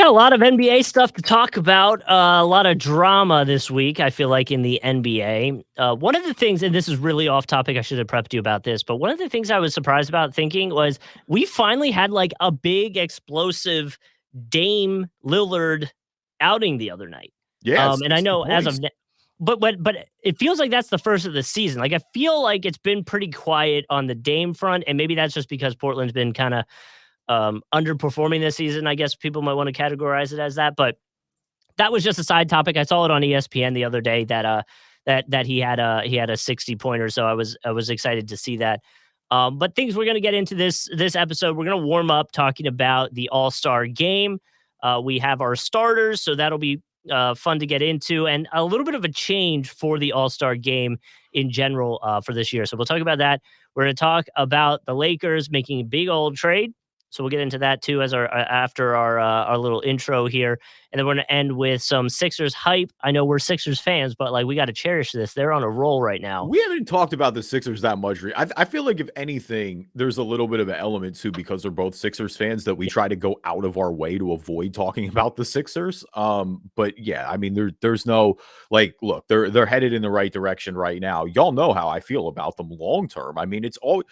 Yeah, a lot of NBA stuff to talk about. A lot of drama this week, I feel like, in the NBA. One of the things, and this is really off topic, I should have prepped you about this, but one of the things I was surprised about thinking was we finally had like a big, explosive Dame Lillard outing the other night. Yeah, And I 60 know as points. of but it feels like that's the first of the season. Like I feel like it's been pretty quiet on the Dame front, and maybe that's just because Portland's been kind of underperforming this season. I guess people might want to categorize it as that, but that was just a side topic. I saw it on ESPN the other day that he had a 60 pointer, so I was excited to see that. But things we're going to get into this episode. We're going to warm up talking about the All-Star game. We have our starters, so that'll be fun to get into, and a little bit of a change for the All-Star game in general for this year. So we'll talk about that. We're going to talk about the Lakers making a big old trade. So we'll get into that too as our after our little intro here, and then we're going to end with some Sixers hype. I know we're Sixers fans, but like we got to cherish this. They're on a roll right now. We haven't talked about the Sixers that much. I feel like if anything, there's a little bit of an element too because they're both Sixers fans that we try to go out of our way to avoid talking about the Sixers. But yeah, I mean, there's no like, look, they're headed in the right direction right now. Y'all know how I feel about them long term. I mean, it's all.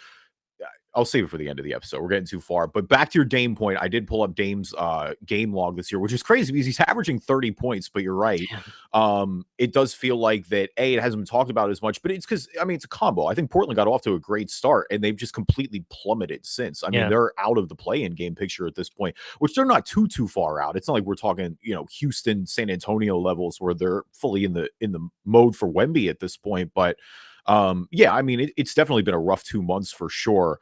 I'll save it for the end of the episode. We're getting too far. But back to your Dame point, I did pull up Dame's game log this year, which is crazy because he's averaging 30 points. But you're right. It does feel like that, it hasn't been talked about as much, but it's because, I mean, it's a combo. I think Portland got off to a great start, and they've just completely plummeted since. I mean, they're out of the play-in game picture at this point, which they're not too far out. It's not like we're talking, Houston, San Antonio levels where they're fully in the mode for Wemby at this point. But yeah, I mean, it's definitely been a rough 2 months for sure.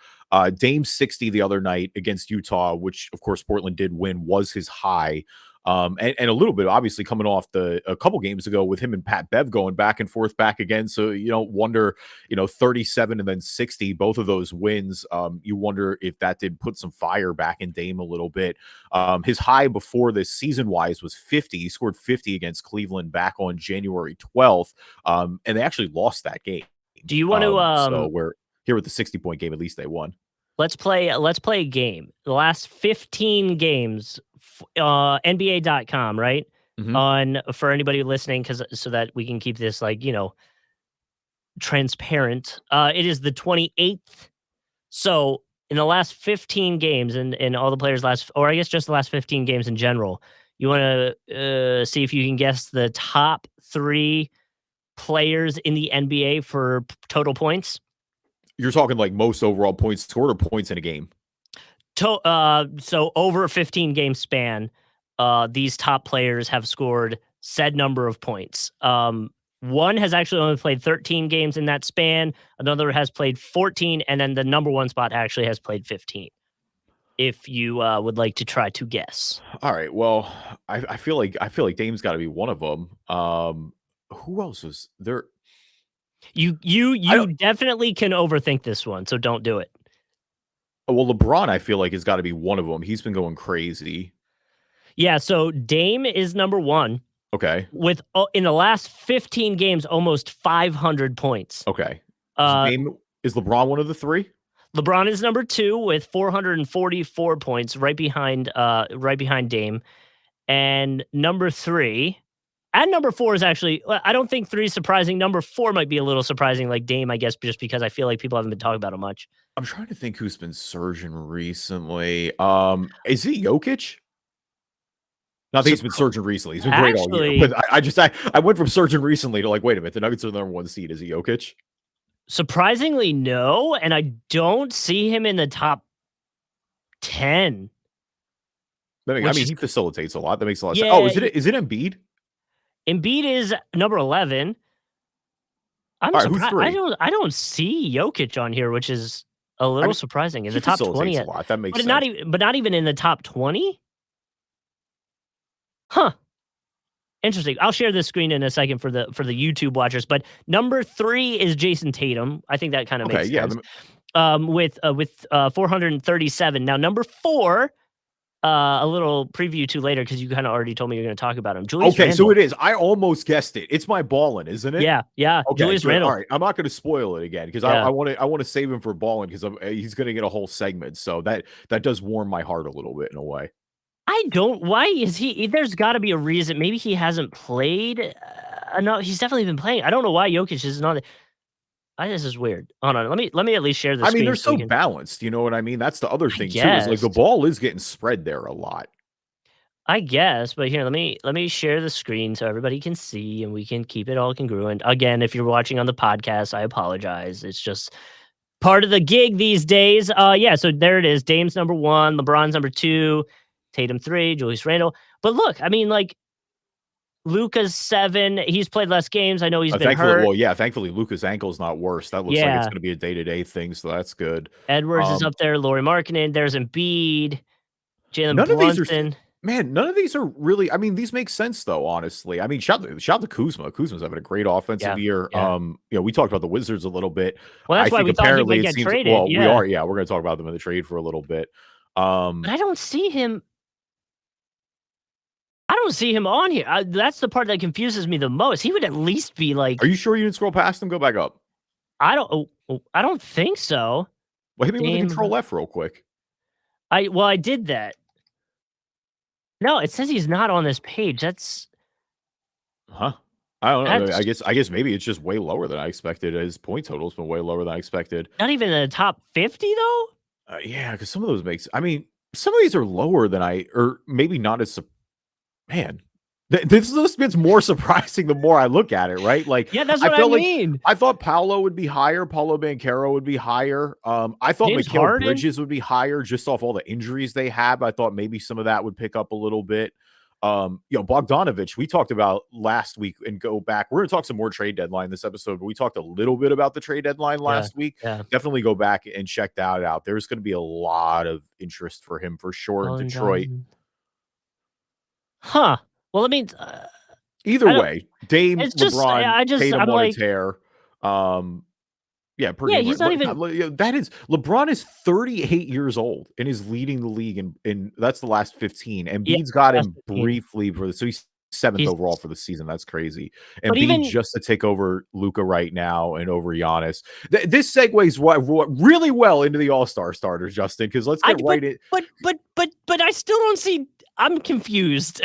Dame 60 the other night against Utah, which of course Portland did win, was his high. And a little bit obviously coming off a couple games ago with him and Pat Bev going back and forth back again. So you don't wonder, 37 and then 60, both of those wins. You wonder if that did put some fire back in Dame a little bit. His high before this season wise was 50. He scored 50 against Cleveland back on January 12th. And they actually lost that game. Do you want to? So we're here with the 60-point game. At least they won. Let's play a game. The last 15 games, NBA.com, right? Mm-hmm. For anybody listening, so that we can keep this transparent. It is the 28th. So in the last 15 games, and all the players or I guess just the last 15 games in general, you want to see if you can guess the top 3 players in the NBA for total points. You're talking like most overall points scored or points in a game? So over a 15 game span, these top players have scored said number of points. One has actually only played 13 games in that span. Another has played 14, and then the number one spot actually has played 15. If you would like to try to guess. All right. Well, I feel like Dame's got to be one of them. Who else is there? You definitely can overthink this one, so don't do it. Well, LeBron, I feel like, has got to be one of them. He's been going crazy. Yeah, so Dame is number 1. Okay. With in the last 15 games, almost 500 points. Okay. Is LeBron one of the 3? LeBron is number 2 with 444 points, right behind Dame. And number 3. And number 4 is actually, I don't think 3 is surprising. Number 4 might be a little surprising, like Dame, I guess, just because I feel like people haven't been talking about him much. I'm trying to think who's been surging recently. Is it Jokic? No, I think he's been surging recently. He's been great all year. But I went from surging recently to like, wait a minute, the Nuggets are the number 1 seed. Is it Jokic? Surprisingly, no. And I don't see him in the top 10. I mean, he facilitates a lot. That makes a lot of sense. Oh, is it Embiid? Embiid is number 11. I'm surprised. I don't see Jokic on here, which is a little surprising. In the top 20, a lot. That makes sense. Not even in the top 20. Huh. Interesting. I'll share this screen in a second for the YouTube watchers. But number 3 is Jason Tatum. I think that kind of makes sense. With 437. Now number 4. A little preview to later because you kind of already told me you're going to talk about him. Julius Randle. So it is. I almost guessed it. It's my ballin', isn't it? Yeah. Okay, Julius Randle. All right, I'm not going to spoil it again because I want to save him for ballin' because he's going to get a whole segment. So that does warm my heart a little bit in a way. I don't. Why is he? There's got to be a reason. Maybe he hasn't played enough. He's definitely been playing. I don't know why Jokic isn't on. This is weird. Hold on. Let me at least share the I mean, screen they're so we so can. balanced, you know what I mean? That's the other I thing too, is like guess. the ball is getting spread there a lot. I guess. But here, let me share the screen so everybody can see and we can keep it all congruent. Again, if you're watching on the podcast, I apologize. It's just part of the gig these days. Yeah. So there it is. Dame's number one. LeBron's number two. Tatum three. Julius Randle. But look, I mean, like Luca's seven. He's played less games. I know he's been Thankfully, hurt. well, yeah, thankfully Luka's ankle's not worse. That looks like it's Yeah. gonna be a day-to-day thing, so that's good. Edwards is Um, up there. Laurie Markkinen. There's Embiid. Jalen none of these are Brunson. none of these are really, I mean, these make sense though, honestly. I mean, shout to Kuzma. Kuzma's having a great offensive Yeah. year. Yeah. We talked about the Wizards a little bit. Well, I that's why think we thought he apparently might it get seems, traded. well, we Yeah. are, yeah, we're gonna talk about them in the trade for a little bit. But I don't see him. I don't see him on here. That's the part that confuses me the most. He would at least be Are like, you sure you didn't scroll past them? Go back up. I don't think so. Well, hit me with a Dame. control F real quick. I did that. No, it says he's not on this page. Huh? I don't know. That's I guess maybe it's just way lower than I expected. His point total's been way lower than I expected. not even in the top 50 though. Yeah, because some of those I mean, some of these are lower than or maybe not as, man. This gets more surprising the more I look at it, right? Like, Yeah, that's I what I felt like mean. I thought Paolo would be higher, Paolo Banchero would be higher. I thought James Mikal Harden. Bridges would be higher just off all the injuries they have. I thought maybe some of that would pick up a little bit. Bogdanovich, we talked about last week and go back. We're going to talk some more trade deadline this episode, but we talked a little bit about the trade deadline Yeah. last week. Yeah. Definitely go back and check that out. There's going to be a lot of interest for him for sure in Detroit. Huh. Well, it means Either I don't. way, Dame, It's just LeBron, Tatum I'm on a like, tear. Yeah, per yeah, game. he's not even. That is, LeBron is 38 years old and is leading the league in that's the last 15. Yeah, Embiid's got last him 15. briefly so he's seventh He's, overall for the season. That's crazy. but Embiid even just to take over Luka right now and over Giannis. This segues really well into the All-Star starters, Justin, because let's get right in. But I still don't see. I'm confused.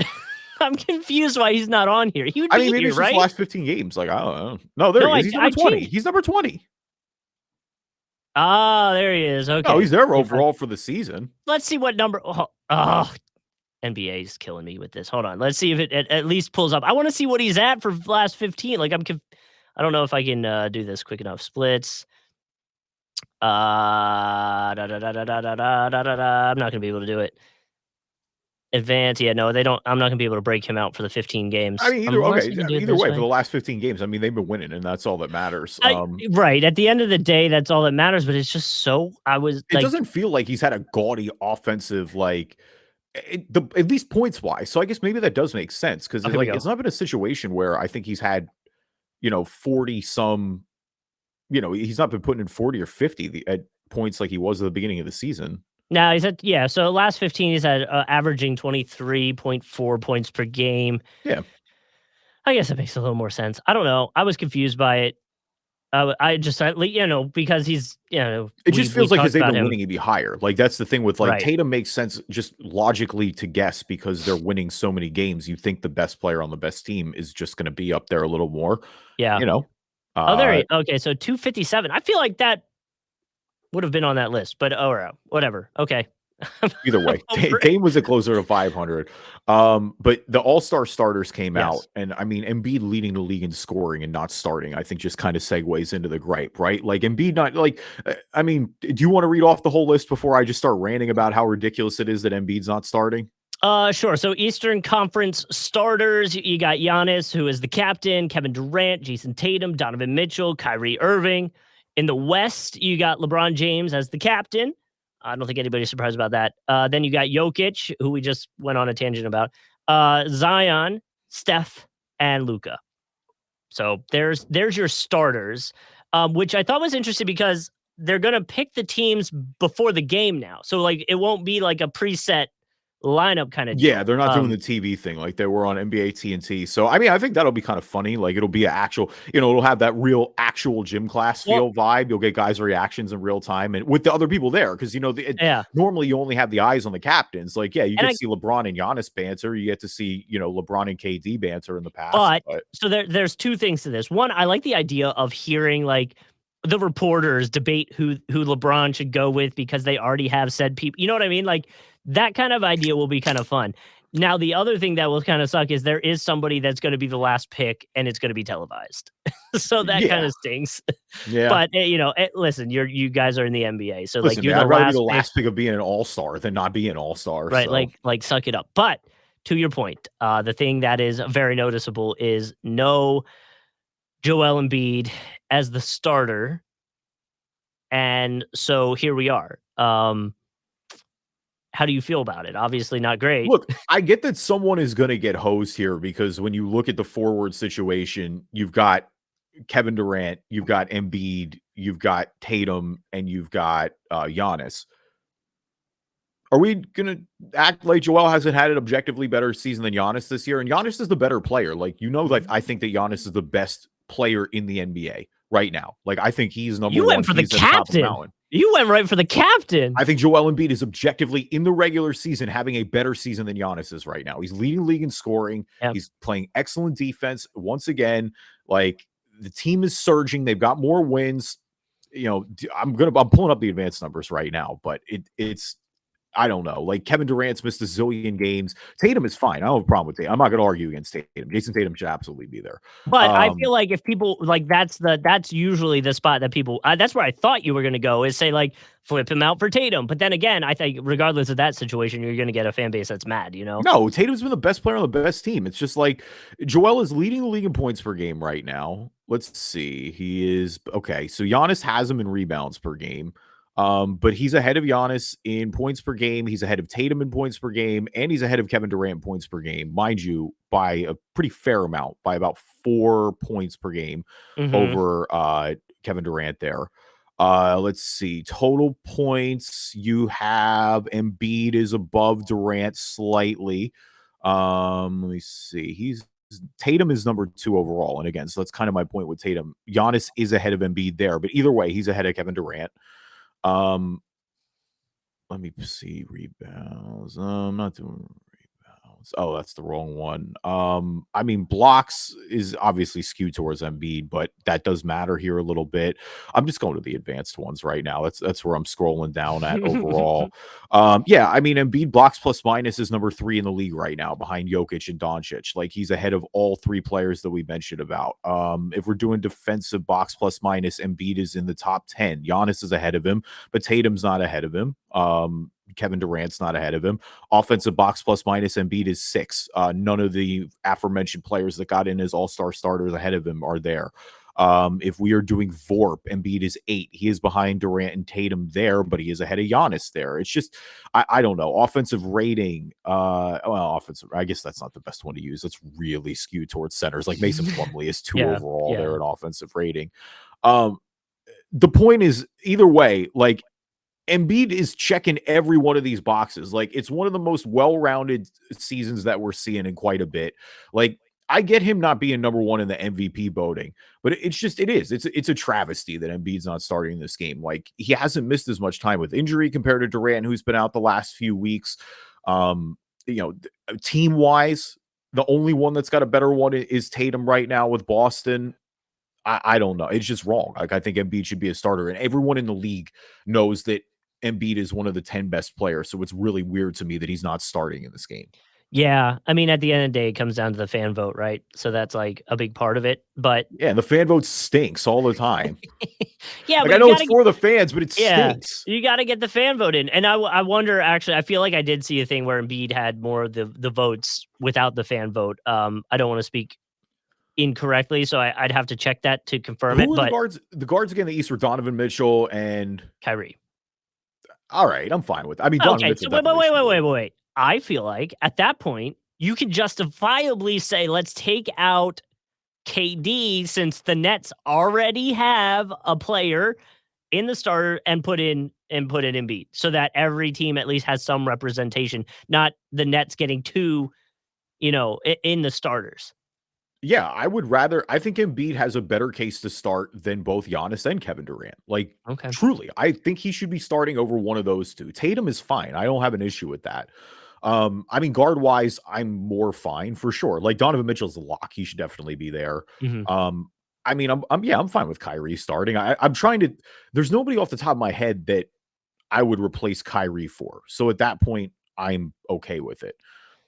I'm confused why he's not on here. He would be Maybe here, it's just right? the last 15 games. Like, I don't know. No, there he is. He's number 20. He's number 20. Ah, there he is. Okay. Oh, he's there overall for the season. Let's see what number. NBA is killing me with this. Hold on. Let's see if it at least pulls up. I want to see what he's at for last 15. Like I don't know if I can do this quick enough. Splits. I'm not gonna be able to do it. Advance. Yeah, no, they don't. I'm not gonna be able to break him out for the 15 games. I mean, Unless I can do it either this way, way. for the last 15 games, I mean, they've been winning, and that's all that matters. Right. At the end of the day, that's all that matters. But it's just so. It doesn't feel like he's had a gaudy offensive, like at least points wise. So I guess maybe that does make sense because Oh, here we it's go. not been a situation where I think he's had 40 some. He's not been putting in 40 or 50 at points like he was at the beginning of the season. Now he's at So last 15, he's at averaging 23.4 points per game. Yeah, I guess that makes a little more sense. I don't know. I was confused by it. Because he's it just feels like because they've been him. winning, he'd be higher. Like that's the thing with Right. Tatum makes sense just logically to guess because they're winning so many games. You think the best player on the best team is just going to be up there a little more. Yeah. There. Okay, so 257. I feel like that would have been on that list, but whatever. Okay. Either way, Dame was a closer to 500. But the All-Star starters came out, and I mean, Embiid leading the league in scoring and not starting, I think just kind of segues into the gripe, right? Like Embiid not like, I mean, do you want to read off the whole list before I just start ranting about how ridiculous it is that Embiid's not starting? Sure. So Eastern Conference starters, you got Giannis, who is the captain, Kevin Durant, Jason Tatum, Donovan Mitchell, Kyrie Irving. In the West, you got LeBron James as the captain. I don't think anybody's surprised about that. Then you got Jokic, who we just went on a tangent about. Zion, Steph, and Luka. So there's your starters, which I thought was interesting because they're gonna pick the teams before the game now. So like it won't be like a preset lineup kind of Yeah, deal. they're not doing the TV thing like they were on NBA TNT. So, I mean, I think that'll be kind of funny. Like, it'll be an actual, it'll have that real actual gym class Well, feel vibe. You'll get guys' reactions in real time and with the other people there because, yeah, normally you only have the eyes on the captains. Like, yeah, you and get to see LeBron and Giannis banter. You get to see, LeBron and KD banter in the past. but But so there's two things to this. One, I like the idea of hearing like the reporters debate who LeBron should go with because they already have said people. You know what I mean? Like that kind of idea will be kind of fun. Now, the other thing that will kind of suck is there is somebody that's going to be the last pick and it's going to be televised. So that kind yeah, of stings. yeah. But listen, you guys are in the NBA, so like Listen, you're man, the I'd rather be the last pick, last pick of being an all-star than not be an all-star. right? So, Like suck it up. But to your point, the thing that is very noticeable is no Joel Embiid as the starter, and so here we are. How do you feel about it? Obviously not great. look, I get that someone is going to get hosed here because when you look at the forward situation, you've got Kevin Durant, you've got Embiid, you've got Tatum, and you've got Giannis. Are we gonna act like Joel hasn't had an objectively better season than Giannis this year? And Giannis is the better player. Like, that I think that Giannis is the best player in the NBA right now. Like, I think he's number You one. went for the He's at the top of the captain. mountain. You went right for the captain. I think Joel Embiid is objectively in the regular season having a better season than Giannis is right now. He's leading the league in scoring. Yeah. He's playing excellent defense once again. Like, the team is surging. They've got more wins. I'm pulling up the advanced numbers right now, but it's I don't know. Like, Kevin Durant's missed a zillion games. Tatum is fine. I don't have a problem with Tatum. I'm not going to argue against Tatum. Jason Tatum should absolutely be there. But I feel like if people like that's usually the spot that people that's where I thought you were going to go is say like flip him out for Tatum. But then again, I think regardless of that situation, you're going to get a fan base that's mad, No, Tatum's been the best player on the best team. It's just like Joel is leading the league in points per game right now. Let's see. He is okay. So Giannis has him in rebounds per game. But he's ahead of Giannis in points per game. He's ahead of Tatum in points per game, and he's ahead of Kevin Durant in points per game, mind you, by a pretty fair amount, by about 4 points per game Mhm. over Kevin Durant there. Let's see. Total points you have Embiid is above Durant slightly. Let me see. Tatum is number 2 overall. And again, so that's kind of my point with Tatum. Giannis is ahead of Embiid there, but either way, he's ahead of Kevin Durant. Let me see rebounds. I'm not doing rebounds. Oh, that's the wrong one. I mean, blocks is obviously skewed towards Embiid, but that does matter here a little bit. I'm just going to the advanced ones right now. That's where I'm scrolling down at overall. Yeah, I mean, Embiid blocks plus minus is number 3 in the league right now, behind Jokic and Doncic. Like, he's ahead of all 3 players that we mentioned about. If we're doing defensive box plus minus, Embiid is in the top 10. Giannis is ahead of him, but Tatum's not ahead of him. Kevin Durant's not ahead of him. Offensive box plus minus, Embiid is 6. None of the aforementioned players that got in as all-star starters ahead of him are there. If we are doing VORP, Embiid is 8. He is behind Durant and Tatum there, but he is ahead of Giannis there. It's just, I don't know. Offensive rating, offensive, I guess that's not the best one to use. It's really skewed towards centers. Like, Mason Plumlee is 2 Yeah, overall yeah. there in offensive rating. The point is, either way, like, Embiid is checking every one of these boxes. Like, it's one of the most well-rounded seasons that we're seeing in quite a bit. Like, I get him not being number 1 in the MVP voting, but it's a travesty that Embiid's not starting this game. Like, he hasn't missed as much time with injury compared to Durant, who's been out the last few weeks. Team-wise, the only one that's got a better one is Tatum right now with Boston. I don't know. It's just wrong. Like, I think Embiid should be a starter, and everyone in the league knows that Embiid is one of the 10 best players. So it's really weird to me that he's not starting in this game. Yeah, I mean, at the end of the day, it comes down to the fan vote, right? So that's like a big part of it. But Yeah, and the fan vote stinks all the time. yeah, Like, but I you know it's gotta for the fans, but it yeah, stinks. you gotta get the fan vote in. And I wonder, actually, I feel like I did see a thing where Embiid had more of the votes without the fan vote. I don't want to speak incorrectly, so I'd have to check that to confirm Who it. are the But guards? The guards again, the East were Donovan Mitchell and Kyrie. all right, I'm fine with it. I mean, Donovan Okay, Mitchell so wait, definitely should be in. wait. I feel like at that point, you can justifiably say, let's take out KD since the Nets already have a player in the starter and put in Embiid so that every team at least has some representation, not the Nets getting 2, in the starters. Yeah, I think Embiid has a better case to start than both Giannis and Kevin Durant. Like, Okay. truly, I think he should be starting over one of those two. Tatum is fine. I don't have an issue with that. I mean, guard wise, I'm more fine for sure. Like Donovan Mitchell's a lock. He should definitely be there. Mhm. I mean, I'm fine with Kyrie starting. I'm trying to, there's nobody off the top of my head that I would replace Kyrie for. So at that point, I'm okay with it.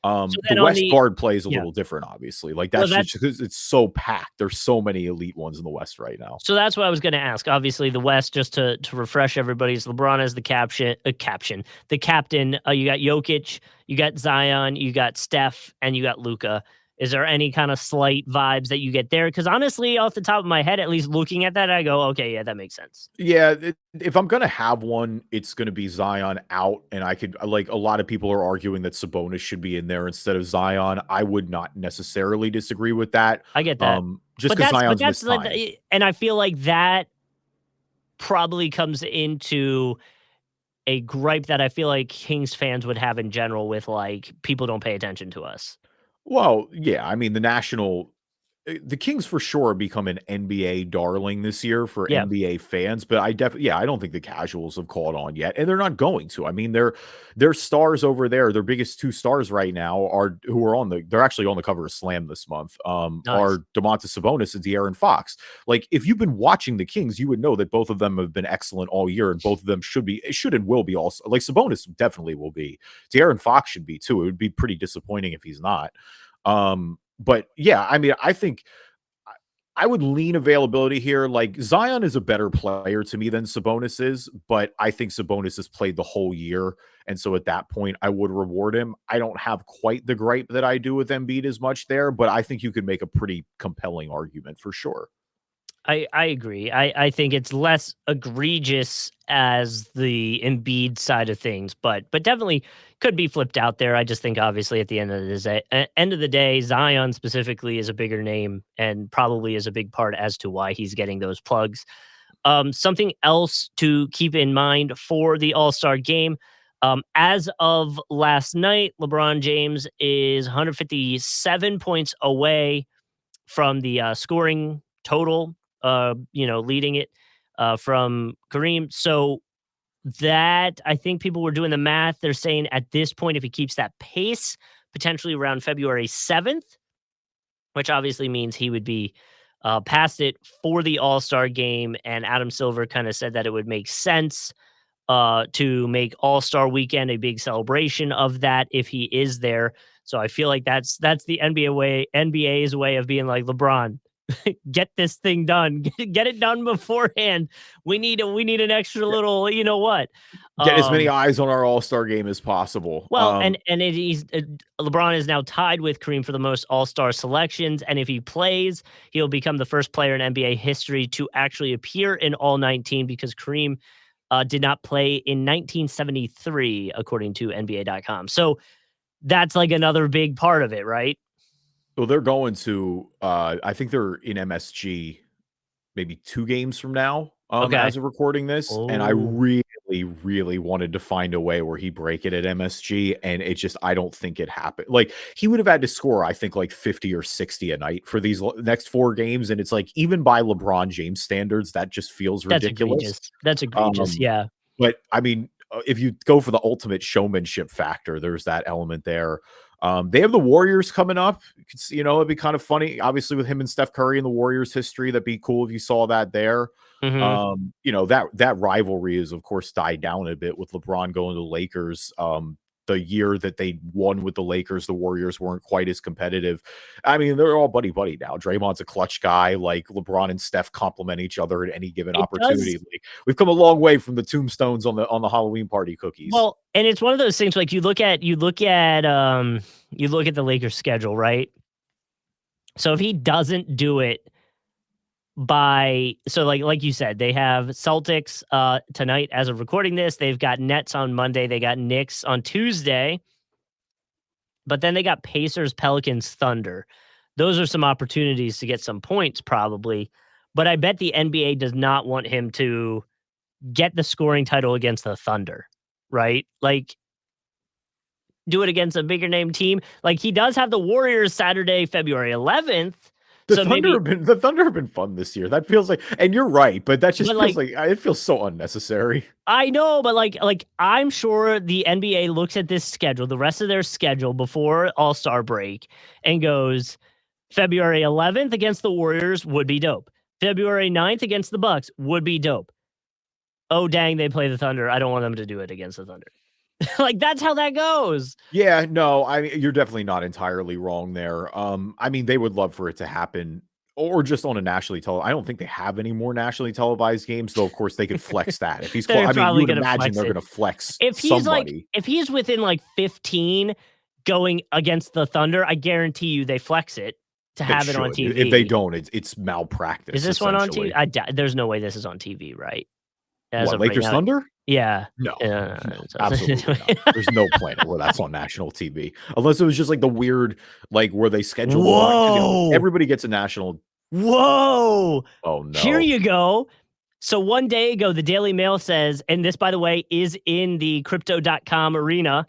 So The then on West the guard plays a yeah. little different, obviously. Like Well, that's just because it's so packed. There's so many elite ones in the West right now. so that's what I was gonna ask. Obviously, the West, just to refresh everybody's LeBron as the the captain. You got Jokic, you got Zion, you got Steph, and you got Luca. Is there any kind of slight vibes that you get there? Because honestly, off the top of my head, at least looking at that, I go, okay, yeah, that makes sense. Yeah, if I'm gonna have one, it's gonna be Zion out, and I could like a lot of people are arguing that Sabonis should be in there instead of Zion. I would not necessarily disagree with that. I get that. Just But because that's Zion's missed like, time. and I feel like that probably comes into a gripe that I feel like Kings fans would have in general with, like, people don't pay attention to us. Well, yeah, I mean the Kings for sure become an NBA darling this year for Yeah, NBA fans, but I don't think the casuals have caught on yet, and they're not going to. I mean, their stars over there, their biggest 2 stars right now are who are they're actually on the cover of Slam this month, nice. are Domantas Sabonis and De'Aaron Fox. Like, if you've been watching the Kings, you would know that both of them have been excellent all year, and both of them should and will be also. Like, Sabonis definitely will be. De'Aaron Fox should be too. It would be pretty disappointing if he's not. But yeah, I mean, I think I would lean availability here. Like Zion is a better player to me than Sabonis is, but I think Sabonis has played the whole year. And so at that point, I would reward him. I don't have quite the gripe that I do with Embiid as much there, but I think you could make a pretty compelling argument for sure. I agree. I think it's less egregious as the Embiid side of things, but definitely could be flipped out there. I just think obviously at the end of the day, Zion specifically is a bigger name and probably is a big part as to why he's getting those plugs. Something else to keep in mind for the All-Star game. As of last night, LeBron James is 157 points away from the scoring total, leading it from Kareem. So that I think people were doing the math. They're saying at this point, if he keeps that pace, potentially around February 7th, which obviously means he would be past it for the All Star game. And Adam Silver kind of said that it would make sense to make All Star Weekend a big celebration of that if he is there. So I feel like that's the NBA's way of being like LeBron, get this thing done, get it done beforehand. We need an extra little, you know what? Get as many Um, eyes on our All-Star game as possible. well, and he's LeBron is now tied with Kareem for the most All-Star selections, and if he plays, he'll become the first player in NBA history to actually appear in all 19 because Kareem did not play in 1973, according to NBA.com. So that's like another big part of it, right? Well, they're going to I think they're in MSG maybe 2 games from now, Okay. as of recording this, and I Oh, really, really wanted to find a way where he break it at MSG, and it just I don't think it happened. Like, he would have had to score, I think, like 50 or 60 a night for these next 4 games, and it's like, even by LeBron James standards, that just feels that's ridiculous. egregious. That's egregious. Um, Yeah. but I mean, if you go for the ultimate showmanship factor, there's that element there. They have the Warriors coming up. It'd be kind of funny, obviously, with him and Steph Curry and the Warriors history. That'd be cool if you saw that there. Hmm. That rivalry is, of course, died down a bit with LeBron going to the Lakers. The year that they won with the Lakers, the Warriors weren't quite as competitive. I mean, they're all buddy buddy now. Draymond's a clutch guy. Like, LeBron and Steph complement each other at any given It opportunity. does. Like, we've come a long way from the tombstones on the Halloween party cookies. Well, and it's one of those things like you look at the Lakers schedule, right? So if he doesn't do it like you said, they have Celtics tonight as of recording this. They've got Nets on Monday, they got Knicks on Tuesday, but then they got Pacers, Pelicans, Thunder. Those are some opportunities to get some points probably, but I bet the NBA does not want him to get the scoring title against the Thunder, right? Like, do it against a bigger name team. Like, he does have the Warriors Saturday, February 11th. So maybe The Thunder have been fun this year. That feels like, and you're right, but that just But, feels like, like it feels so unnecessary. I know, but like I'm sure the NBA looks at this schedule, the rest of their schedule before All-Star break, and goes, February 11th against the Warriors would be dope. February 9th against the Bucks would be dope. Oh, dang, they play the Thunder. I don't want them to do it against the Thunder. Like, that's how that goes. Yeah, no, I mean, you're definitely not entirely wrong there. I mean, they would love for it to happen or just on a nationally I don't think they have any more nationally televised games, though of course they could flex that. If he's They're I mean, you probably would gonna imagine flex they're it. gonna flex If somebody. he's within like 15 going against the Thunder, I guarantee you they flex it to They have it on should. TV. If they don't, it's malpractice, Is this one on TV? essentially. There's no way this is on TV, right? As What, of right Lakers now. Thunder? Yeah. No, no, So absolutely not. There's no planet where that's on national TV. Unless it was just like the weird, like where they schedule Whoa! everybody gets a national. Whoa! Oh no. Here you go. So one day ago, the Daily Mail says, and this, by the way, is in the crypto.com arena.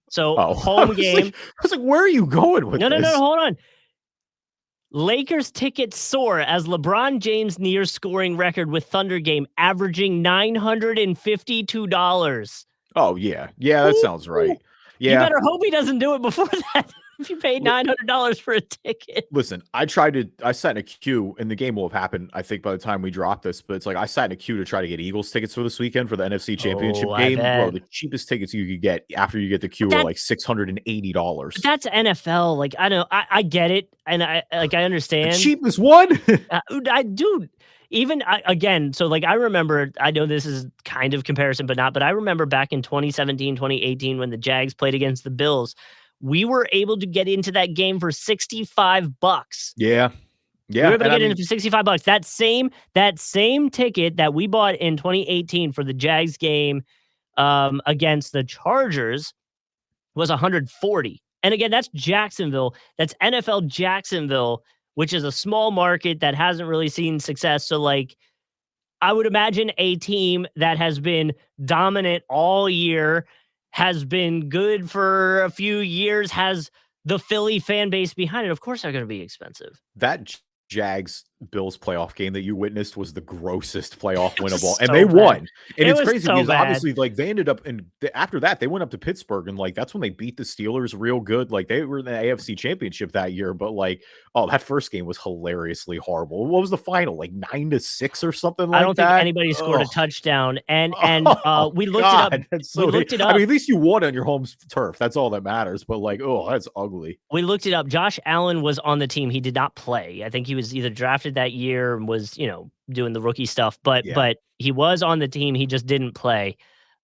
So home game. I was like, where are you going with this? No, hold on. Lakers tickets soar as LeBron James nears scoring record with Thunder game, averaging $952. Oh, yeah. Yeah, that sounds right. Yeah. You better hope he doesn't do it before that. If you paid $900 for a ticket. Listen, I sat in a queue, and the game will have happened, I think, by the time we drop this, but it's like I sat in a queue to try to get Eagles tickets for this weekend for the NFC Championship game. Bro, the cheapest tickets you could get after you get the queue are like $680. That's NFL. Like, I know, I get it, and I understand. The cheapest one? Dude, even again, so like I remember, I know this is kind of comparison, but I remember back in 2017, 2018 when the Jags played against the Bills, we were able to get into that game for $65. Yeah. Yeah. We were able to get in for $65. That same ticket that we bought in 2018 for the Jags game against the Chargers was $140. And again, that's Jacksonville. That's NFL Jacksonville, which is a small market that hasn't really seen success. So like, I would imagine a team that has been dominant all year, has been good for a few years, has the Philly fan base behind it. Of course, they're going to be expensive. That Jags Bills playoff game that you witnessed was the grossest playoff win of all, so and they won. bad. And It it's was crazy so because bad. obviously, like they ended up, and after that, they went up to Pittsburgh, and like that's when they beat the Steelers real good. Like they were in the AFC Championship that year, but like, oh, that first game was hilariously horrible. What was the final? Like 9-6 or something like that. I don't think anybody scored a touchdown, and we looked God, it up. So, we looked it up. I mean, at least you won on your home turf. That's all that matters. But like, oh, that's ugly. We looked it up. Josh Allen was on the team. He did not play. I think he was either drafted that year and was, doing the rookie stuff, but he was on the team. He just didn't play.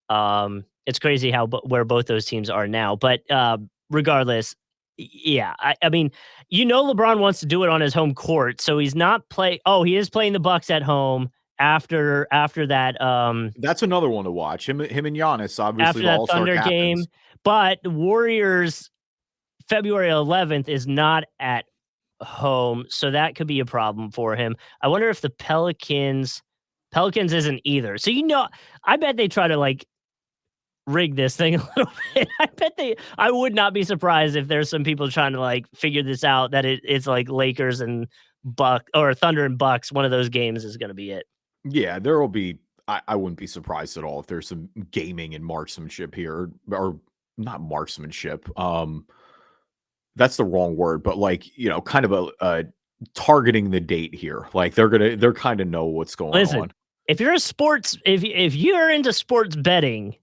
It's crazy where both those teams are now, but regardless, yeah, I mean, LeBron wants to do it on his home court, so he's not he is playing the Bucks at home after that. That's another one to watch. Him and Giannis, obviously, after the that All-Star Thunder captains. game, but the Warriors February 11th is not at home, so that could be a problem for him. I wonder if the Pelicans isn't either. So I bet they try to like rig this thing a little bit. I would not be surprised if there's some people trying to like figure this out, that it's like Lakers and Thunder and Bucks. One of those games is going to be it. Yeah, there will be. I wouldn't be surprised at all if there's some gaming and marksmanship here, or not marksmanship. That's the wrong word, but like, kind of a targeting the date here. Like they're kind of know what's going on. If you're if you're into sports betting,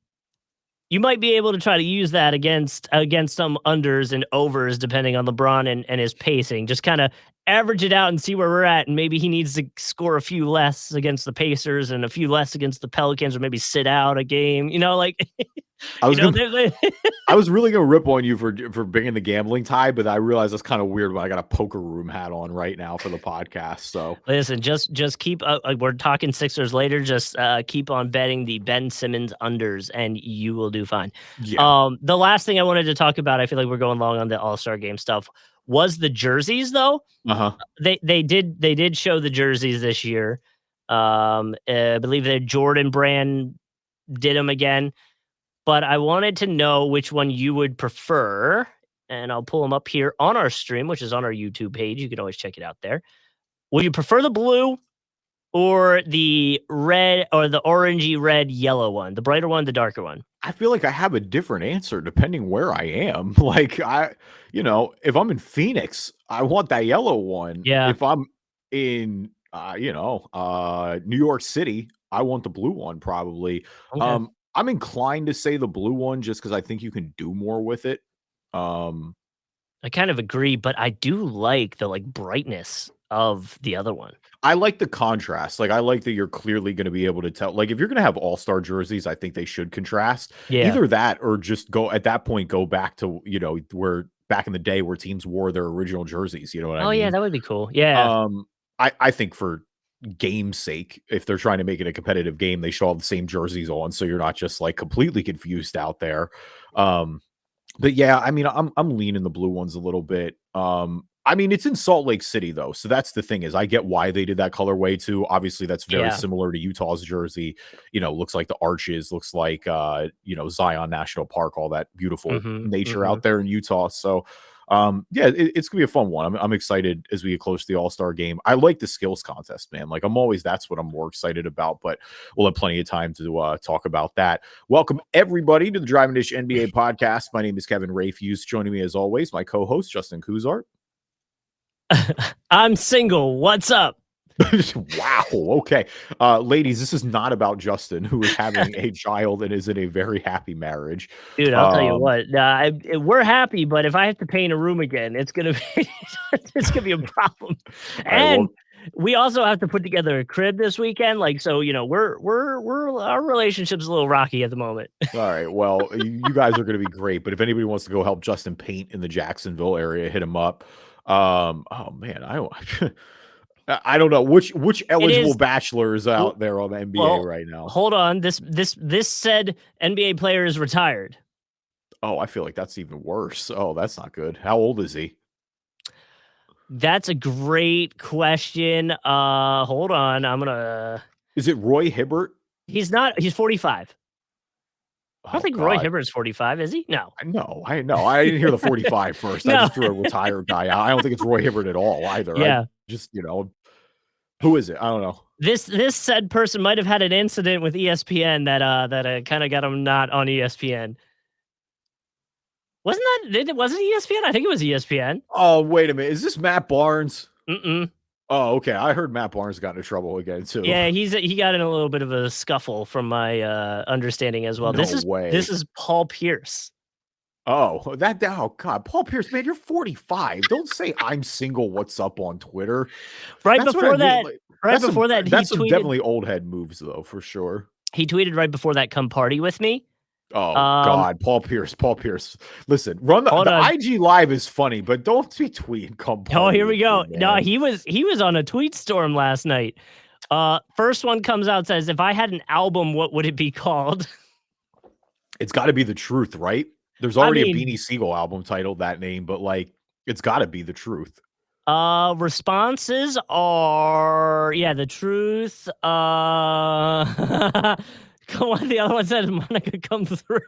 you might be able to try to use that against some unders and overs, depending on LeBron and his pacing. Just kind of average it out and see where we're at. And maybe he needs to score a few less against the Pacers and a few less against the Pelicans, or maybe sit out a game, like I was really going to rip on you for bringing the gambling tie, but I realized that's kind of weird when I got a poker room hat on right now for the podcast. So listen, just keep we're talking Sixers later. Just keep on betting the Ben Simmons unders and you will do fine. Yeah. The last thing I wanted to talk about, I feel like we're going long on the All-Star game stuff, was the jerseys though. Uh-huh. They did show the jerseys this year. I believe the Jordan brand did them again, but I wanted to know which one you would prefer, and I'll pull them up here on our stream, which is on our YouTube page. You can always check it out there. Would you prefer the blue or the red or the orangey red yellow one, the brighter one, the darker one? I feel like I have a different answer depending where I am. Like if I'm in Phoenix, I want that yellow one. Yeah. If I'm in New York City, I want the blue one probably. Okay. I'm inclined to say the blue one just because I think you can do more with it. Um, I kind of agree, but I do like the like brightness of the other one. I like the contrast. Like, I like that you're clearly going to be able to tell. Like, if you're going to have all-star jerseys, I think they should contrast. Yeah. Either that or just at that point, go back to, where back in the day where teams wore their original jerseys. You know what I Oh yeah, mean? that would be cool. Yeah. I think for game's sake, if they're trying to make it a competitive game, they should all have the same jerseys on, so you're not just like completely confused out there. But yeah, I mean, I'm leaning the blue ones a little bit. I mean, it's in Salt Lake City though, so that's the thing is I get why they did that colorway too. Obviously, that's very Yeah. similar to Utah's jersey. Looks like the arches, looks like Zion National Park, all that beautiful nature out there in Utah. So yeah, it's gonna be a fun one. I'm excited as we get close to the All-Star game. I like the skills contest, man. Like that's what I'm more excited about, but we'll have plenty of time to talk about that. Welcome everybody to the Driving Dish NBA podcast. My name is Kevin Rayfuse. Joining me as always, my co-host Justin Kuzart. I'm single. What's up? Wow. Okay. Ladies, this is not about Justin, who is having a child and is in a very happy marriage. Dude, I'll tell you what. We're happy, but if I have to paint a room again, it's gonna be it's gonna be a problem. And we also have to put together a crib this weekend. Like, so we're our relationship's a little rocky at the moment. All right. Well, you guys are gonna be great, but if anybody wants to go help Justin paint in the Jacksonville area, hit him up. Oh man, I don't know which eligible bachelors out there on the NBA right now. Hold on, this said NBA player is retired. Oh, I feel like that's even worse. Oh, that's not good. How old is he? That's a great question. Hold on, I'm gonna. Is it Roy Hibbert? He's not. He's 45. I don't think Roy Hibbert's 45, is he? No. No, I didn't hear the 45 first. No. I just threw a retired guy out. I don't think it's Roy Hibbert at all either. Yeah. Who is it? I don't know. This said person might have had an incident with ESPN that kind of got him not on ESPN. Wasn't it ESPN? I think it was ESPN. Oh, wait a minute. Is this Matt Barnes? Mm-mm. Oh, okay. I heard Matt Barnes got into trouble again too. Yeah, he got in a little bit of a scuffle from my understanding as well. No this way. is Paul Pierce. Oh, God, Paul Pierce, man, you're 45. Don't say I'm single. What's up on Twitter? Right before that, that's some definitely old head moves though, for sure. He tweeted right before that, "Come party with me." Oh God, Paul Pierce. Listen, the IG live is funny, but don't be tweeting. Come party. Oh, here we go. Me, no, he was on a tweet storm last night. First one comes out, says, "If I had an album, what would it be called?" It's got to be The Truth, right? There's already a Beanie Siegel album titled that name, but like, it's got to be The Truth. Responses are The Truth. Come on, the other one says Monica come through.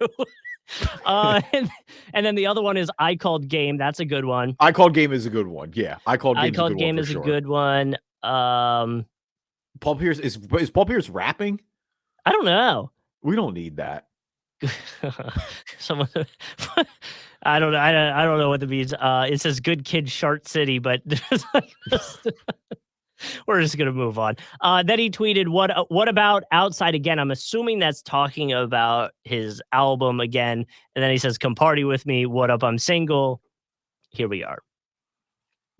And then the other one is I Called Game. That's a good one. I Called Game is a good one. Yeah, I Called Game is a good one. Paul Pierce is Paul Pierce rapping? I don't know. We don't need that. Someone, I don't know. I don't know what it means. It says "Good Kid, Shart City," but we're just gonna move on. Then he tweeted, "What about Outside Again?" I'm assuming that's talking about his album again. And then he says, "Come party with me. What up? I'm single." Here we are.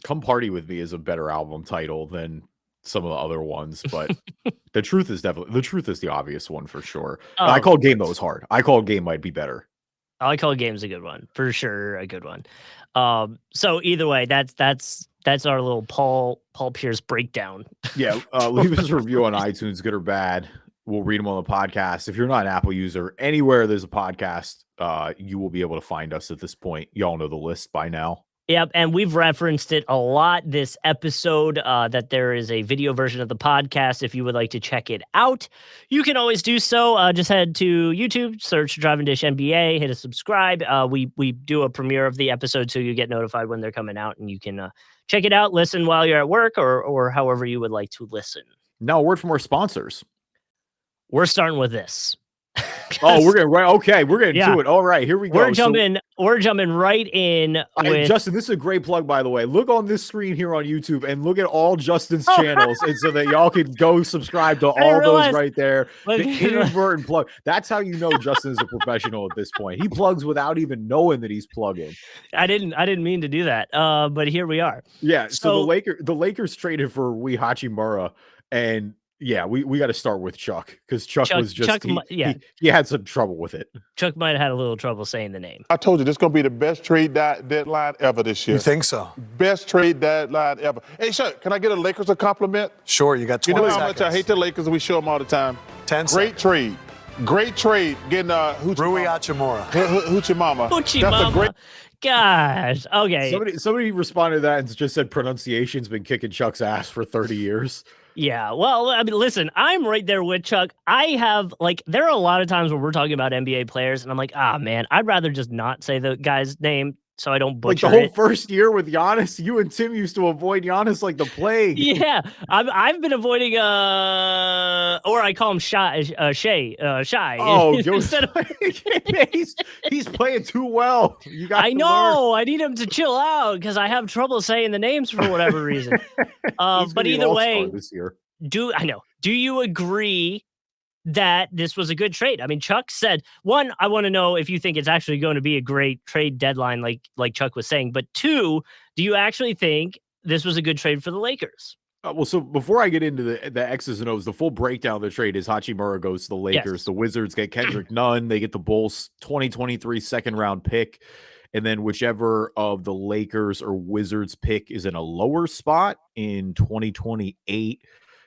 Come Party With Me is a better album title than some of the other ones, but The Truth is the obvious one for sure. I Called Game though is hard. I Called Game might be better. I Called Game's a good one for sure. A good one. So either way, that's our little Paul Pierce breakdown. Yeah, leave us a review on iTunes, good or bad. We'll read them on the podcast. If you're not an Apple user, anywhere there's a podcast, you will be able to find us at this point. Y'all know the list by now. Yep, and we've referenced it a lot this episode, that there is a video version of the podcast. If you would like to check it out, you can always do so. Just head to YouTube, search Driving Dish NBA, hit a subscribe. We do a premiere of the episode, so you get notified when they're coming out, and you can check it out, listen while you're at work, or however you would like to listen. Now, a word from our sponsors. We're starting with this. Oh, we're getting to it. All right, here we go. We're jumping right in with Justin. This is a great plug, by the way. Look on this screen here on YouTube and look at all Justin's channels, and so that y'all can go subscribe to all those right there. The inadvertent plug. That's how you know Justin is a professional at this point. He plugs without even knowing that he's plugging. I didn't mean to do that, but here we are. Yeah. So the Lakers traded for Rui Hachimura, and yeah, we got to start with Chuck, because Chuck was just he had some trouble with it. Chuck might have had a little trouble saying the name. I told you this is gonna be the best trade deadline ever this year. You think so? Best trade deadline ever. Hey, Chuck, can I get a Lakers a compliment? Sure, you got 20 You know seconds. how much I hate the Lakers, and we show them all the time. 10 Great trade. Great trade. Getting Rui Hachimura. Hoochie Mama. Hoochie That's Mama. a great. Gosh. Okay. Somebody responded to that and just said pronunciation's been kicking Chuck's ass for 30 years. Yeah. Well, I mean, listen, I'm right there with Chuck. I have there are a lot of times where we're talking about NBA players, and I'm like, man, I'd rather just not say the guy's name so I don't butcher it. The whole first year with Giannis, you and Tim used to avoid Giannis like the plague. Yeah, I've been avoiding or I call him Shy. Oh, he's playing too well. You got. I know. I need him to chill out because I have trouble saying the names for whatever reason. But either way, this year. Do you agree that this was a good trade? I mean, Chuck said, one, I want to know if you think it's actually going to be a great trade deadline, like Chuck was saying. But two, do you actually think this was a good trade for the Lakers? Well, so before I get into the X's and O's, the full breakdown of the trade is Hachimura goes to the Lakers. Yes. The Wizards get Kendrick Nunn. They get the Bulls 2023 second-round pick. And then whichever of the Lakers or Wizards pick is in a lower spot in 2028.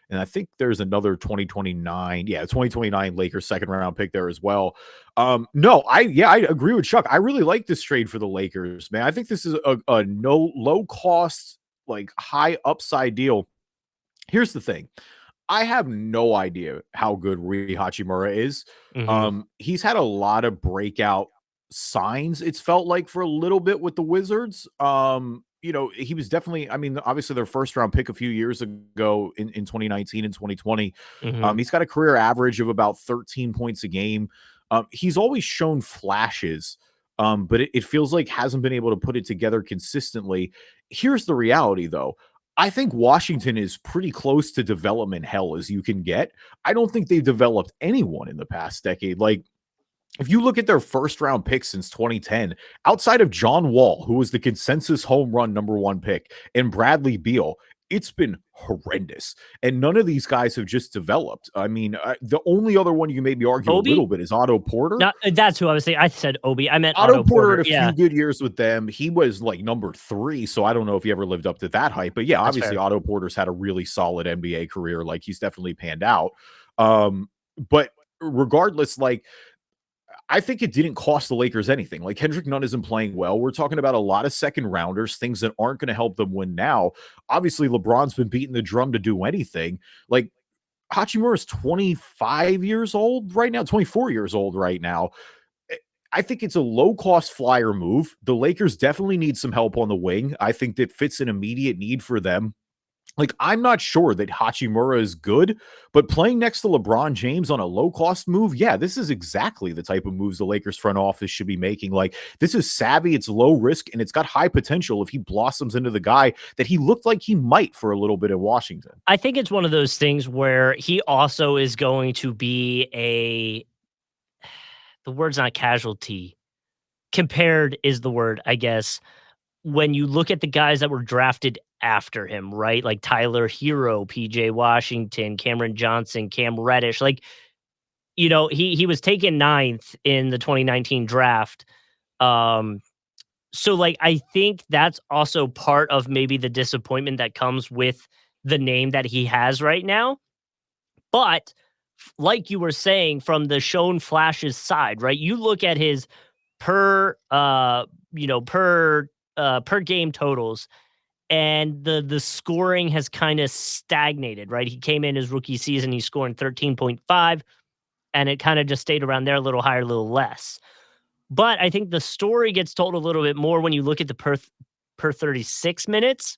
And I think there's another 2029. Yeah, 2029 Lakers second round pick there as well. No, I agree with Chuck. I really like this trade for the Lakers, man. I think this is a low cost, high upside deal. Here's the thing. I have no idea how good Rui Hachimura is. Mm-hmm. He's had a lot of breakout signs, it's felt like, for a little bit with the Wizards. He was definitely, obviously their first round pick a few years ago in 2019 and 2020. Mm-hmm. He's got a career average of about 13 points a game. He's always shown flashes, but it feels like hasn't been able to put it together consistently. Here's the reality, though. I think Washington is pretty close to development hell as you can get. I don't think they've developed anyone in the past decade. If you look at their first round pick since 2010, outside of John Wall, who was the consensus home run #1 pick, and Bradley Beal, it's been horrendous. And none of these guys have just developed. The only other one you can maybe argue a little bit is Otto Porter. No, that's who I was saying. I said Obi. I meant Otto Porter had a few good years with them. He was number 3, so I don't know if he ever lived up to that hype. But yeah, obviously Otto Porter's had a really solid NBA career. He's definitely panned out. But regardless, I think it didn't cost the Lakers anything. Kendrick Nunn isn't playing well. We're talking about a lot of second rounders, things that aren't going to help them win now. Obviously, LeBron's been beating the drum to do anything. Hachimura is 25 years old right now, 24 years old right now. I think it's a low-cost flyer move. The Lakers definitely need some help on the wing. I think that fits an immediate need for them. I'm not sure that Hachimura is good, but playing next to LeBron James on a low-cost move, yeah, this is exactly the type of moves the Lakers front office should be making. This is savvy, it's low risk, and it's got high potential if he blossoms into the guy that he looked like he might for a little bit in Washington. I think it's one of those things where he also is going to be the word's not casualty. Compared is the word, I guess, when you look at the guys that were drafted after him, right? Like Tyler Hero, PJ Washington, Cameron Johnson, Cam Reddish. He was taken 9th in the 2019 draft. So I think that's also part of maybe the disappointment that comes with the name that he has right now. But like you were saying, from the shown flashes side, right? You look at his per per game totals, and the scoring has kind of stagnated, right? He came in his rookie season, he's scoring 13.5, and it kind of just stayed around there, a little higher, a little less. But I think the story gets told a little bit more when you look at the per 36 minutes,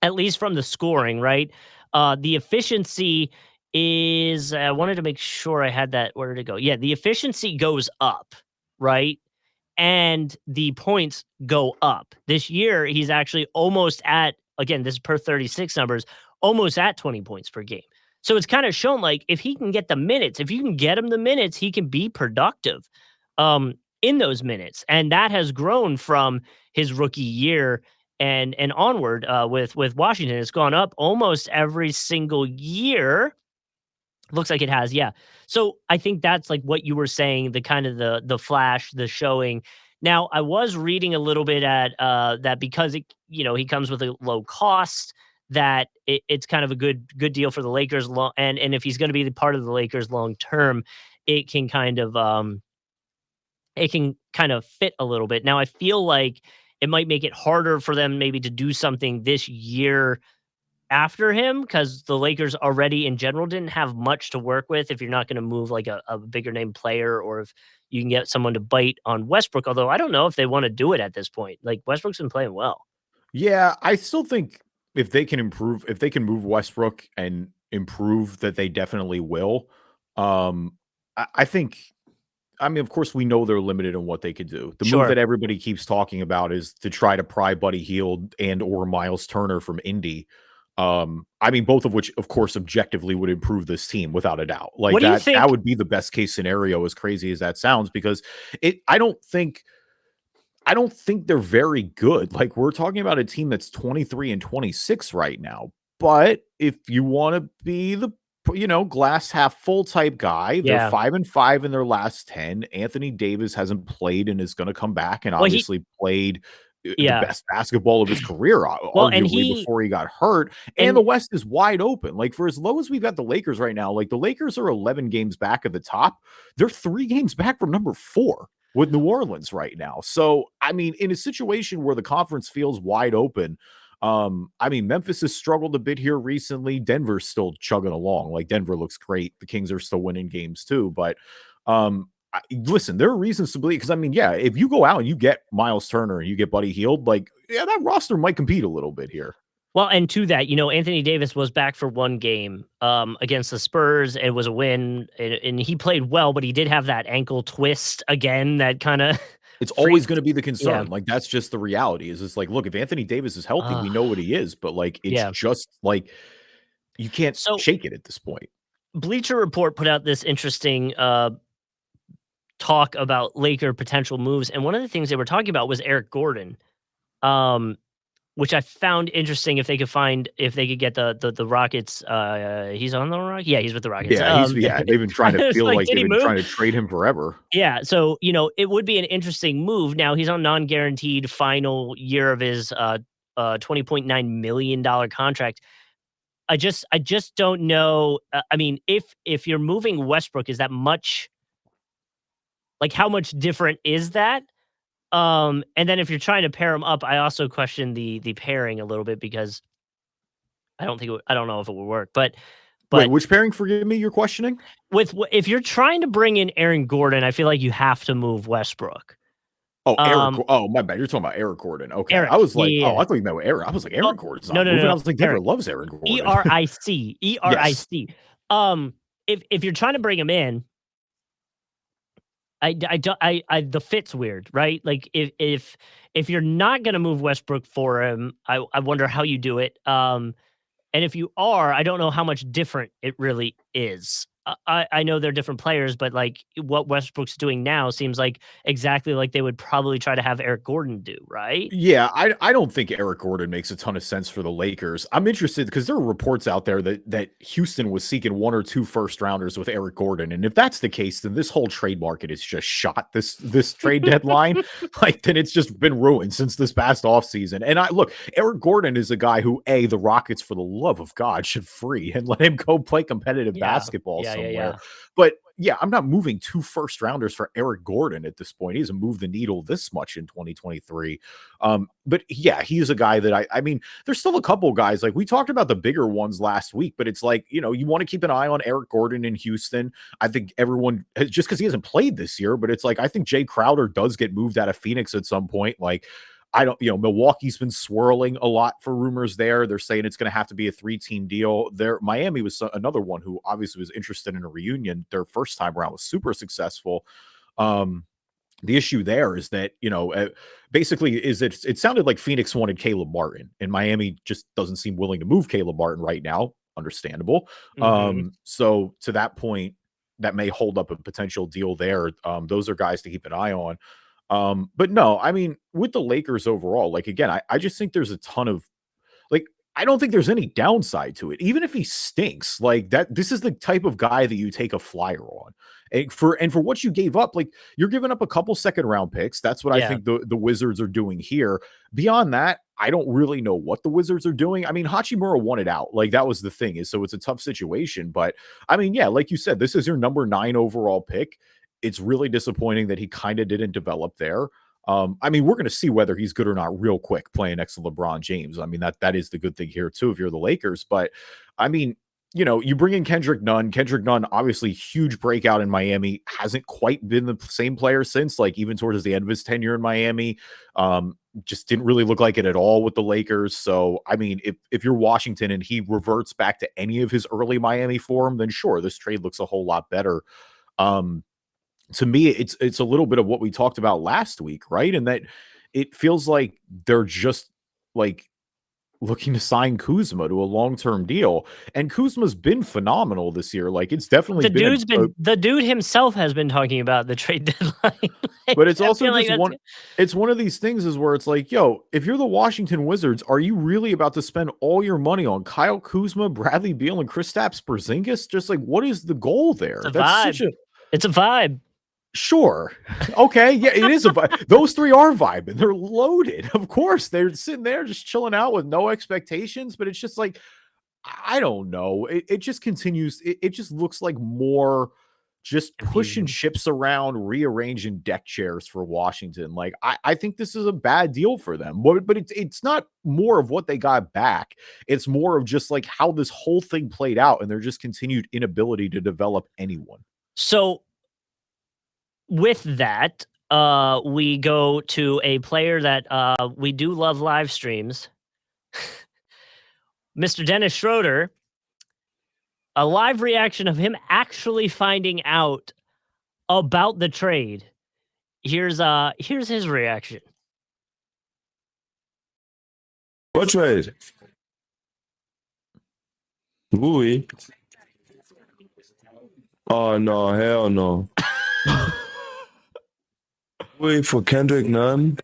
at least from the scoring, right? The efficiency is, I wanted to make sure I had that. Where did it go? Yeah, the efficiency goes up, right? And the points go up. This year, he's actually almost at, again, this is per 36 numbers, almost at 20 points per game. So it's kind of shown like if he can get the minutes, if you can get him the minutes, he can be productive in those minutes. And that has grown from his rookie year and onward with Washington. It's gone up almost every single year. Looks like it has, yeah. So I think that's like what you were saying, the kind of the flash, the showing. Now I was reading a little bit at that because he comes with a low cost, that it's kind of a good deal for the Lakers and if he's going to be the part of the Lakers long term, it can kind of fit a little bit. Now I feel like it might make it harder for them maybe to do something this year after him, because the Lakers already in general didn't have much to work with if you're not going to move like a bigger name player, or if you can get someone to bite on Westbrook. Although I don't know if they want to do it at this point. Like Westbrook's been playing well. Yeah, I still think if they can move Westbrook and improve, that they definitely will. I think, I mean, of course, we know they're limited in what they could do. The move Sure. that everybody keeps talking about is to try to pry Buddy Hield and or Miles Turner from Indy. I mean, both of which, of course, objectively would improve this team without a doubt. Like What do you that think? would be the best case scenario, as crazy as that sounds, because I don't think they're very good. Like, we're talking about a team that's 23 and 26 right now. But if you want to be the glass half full type guy, they're Yeah. 5-5 in their last 10. Anthony Davis hasn't played and is going to come back and Well, obviously played the yeah. best basketball of his career, Well, and arguably, before he got hurt. And and the West is wide open. Like, for as low as we've got the Lakers right now, like the Lakers are 11 games back at the top. They're 3 games back from number 4 with New Orleans right now. So, I mean, in a situation where the conference feels wide open, I mean, Memphis has struggled a bit here recently. Denver's still chugging along. Like, Denver looks great. The Kings are still winning games too. But listen, there are reasons to believe, because I mean, yeah, if you go out and you get Miles Turner and you get Buddy Hield, like, yeah, that roster might compete a little bit here. Well, and to that, Anthony Davis was back for one game against the Spurs. It was a win, and he played well, but he did have that ankle twist again that kind of It's always going to be the concern. Yeah. Like, that's just the reality. Is it's like, look, if Anthony Davis is healthy, we know what he is, but like, it's Yeah. just like, you can't shake it at this point. Bleacher Report put out this interesting talk about Laker potential moves, and one of the things they were talking about was Eric Gordon, which I found interesting. If they could get the Rockets, he's on the Rockets. Yeah, he's with the Rockets. Yeah, they've been trying to feel like they've been trying to trade him forever. Yeah, so it would be an interesting move. Now he's on non-guaranteed final year of his $20.9 million contract. I just don't know. I mean, if you're moving Westbrook, is that much? Like, how much different is that? And then if you're trying to pair them up, I also question the pairing a little bit, because I don't know if it would work. But Wait, which pairing? Forgive me, you're questioning? If you're trying to bring in Aaron Gordon, I feel like you have to move Westbrook. Oh, Eric. Oh, my bad. You're talking about Eric Gordon. Okay, Eric, I was like, yeah. I thought you meant with Eric. I was like, Aaron Gordon's not no. moving. I was like, Denver loves Aaron Gordon. ERIC. If you're trying to bring him in, the fit's weird, right? Like, if you're not gonna move Westbrook for him, I wonder how you do it. And if you are, I don't know how much different it really is. I know they're different players, but like what Westbrook's doing now seems like exactly like they would probably try to have Eric Gordon do, right? Yeah, I don't think Eric Gordon makes a ton of sense for the Lakers. I'm interested because there are reports out there that Houston was seeking 1 or 2 first rounders with Eric Gordon, and if that's the case, then this whole trade market is just shot. This trade deadline, like, then it's just been ruined since this past offseason. And look, Eric Gordon is a guy who the Rockets, for the love of God, should free and let him go play competitive basketball somewhere. But I'm not moving 2 first rounders for Eric Gordon at this point. He hasn't moved the needle this much in 2023. But yeah, he's a guy that I mean, there's still a couple guys, like we talked about the bigger ones last week, but it's like, you want to keep an eye on Eric Gordon in Houston. I think everyone, just because he hasn't played this year, but it's like, I think Jay Crowder does get moved out of Phoenix at some point. Like, I don't, Milwaukee's been swirling a lot for rumors there. They're saying it's going to have to be a 3-team deal. Miami was another one who obviously was interested in a reunion. Their first time around was super successful. The issue there is that, basically it sounded like Phoenix wanted Caleb Martin, and Miami just doesn't seem willing to move Caleb Martin right now. Understandable. So to that point, that may hold up a potential deal there. Those are guys to keep an eye on. But no, I mean, with the Lakers overall, like, again, I just think there's a ton of, like, I don't think there's any downside to it. Even if he stinks, like that, this is the type of guy that you take a flyer on. And for what you gave up, like, you're giving up a couple second round picks. That's what I think the Wizards are doing here. Beyond that, I don't really know what the Wizards are doing. I mean, Hachimura wanted out. Like, that was the thing, is so it's a tough situation. But I mean, yeah, like you said, this is your number 9 overall pick. It's really disappointing that he kind of didn't develop there. I mean, we're going to see whether he's good or not real quick playing next to LeBron James. I mean, that is the good thing here too, if you're the Lakers. But I mean, you bring in Kendrick Nunn. Kendrick Nunn, obviously huge breakout in Miami, hasn't quite been the same player since, like, even towards the end of his tenure in Miami. Just didn't really look like it at all with the Lakers. So, I mean, if you're Washington and he reverts back to any of his early Miami form, then sure, this trade looks a whole lot better. To me, it's a little bit of what we talked about last week, right? And that it feels like they're just like looking to sign Kuzma to a long-term deal. And Kuzma's been phenomenal this year. Like, it's definitely the dude himself has been talking about the trade deadline. But it's also just it's one of these things is where it's like, yo, if you're the Washington Wizards, are you really about to spend all your money on Kyle Kuzma, Bradley Beal, and Kristaps Porzingis? Just like, what is the goal there? It's a vibe. Sure. Okay. Yeah, it is a vibe. Those 3 are vibing. They're loaded. Of course, they're sitting there just chilling out with no expectations. But it's just like, I don't know. It just continues. It just looks like more just pushing chips around, rearranging deck chairs for Washington. Like, I think this is a bad deal for them. But it's not more of what they got back. It's more of just like how this whole thing played out and their just continued inability to develop anyone. So, with that, we go to a player that we do love live streams. Mr. Dennis Schroeder, a live reaction of him actually finding out about the trade. Here's his reaction. What trade? Rui. Oh no, hell no. Rui for Kendrick Nunn.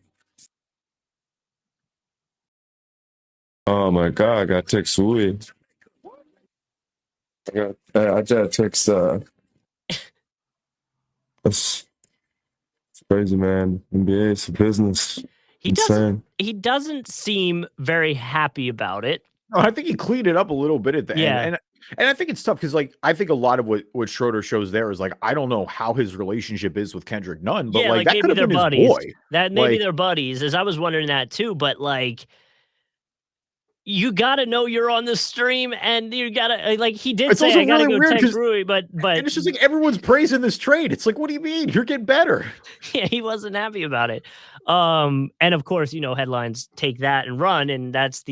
Oh my God, I got text Rui. I just text it's crazy, man. NBA, it's a business. He doesn't seem very happy about it. No, I think he cleaned it up a little bit at the end. And I think it's tough because, like, I think a lot of what Schroeder shows there is, like, I don't know how his relationship is with Kendrick Nunn, but like that could have been his boy. That maybe they're buddies, as I was wondering that too. But like, you got to know you're on the stream, and you got to, like, he did say, I got to go text Rui, but and it's just like everyone's praising this trade. It's like, what do you mean? You're getting better. Yeah, he wasn't happy about it. And of course, headlines take that and run, and that's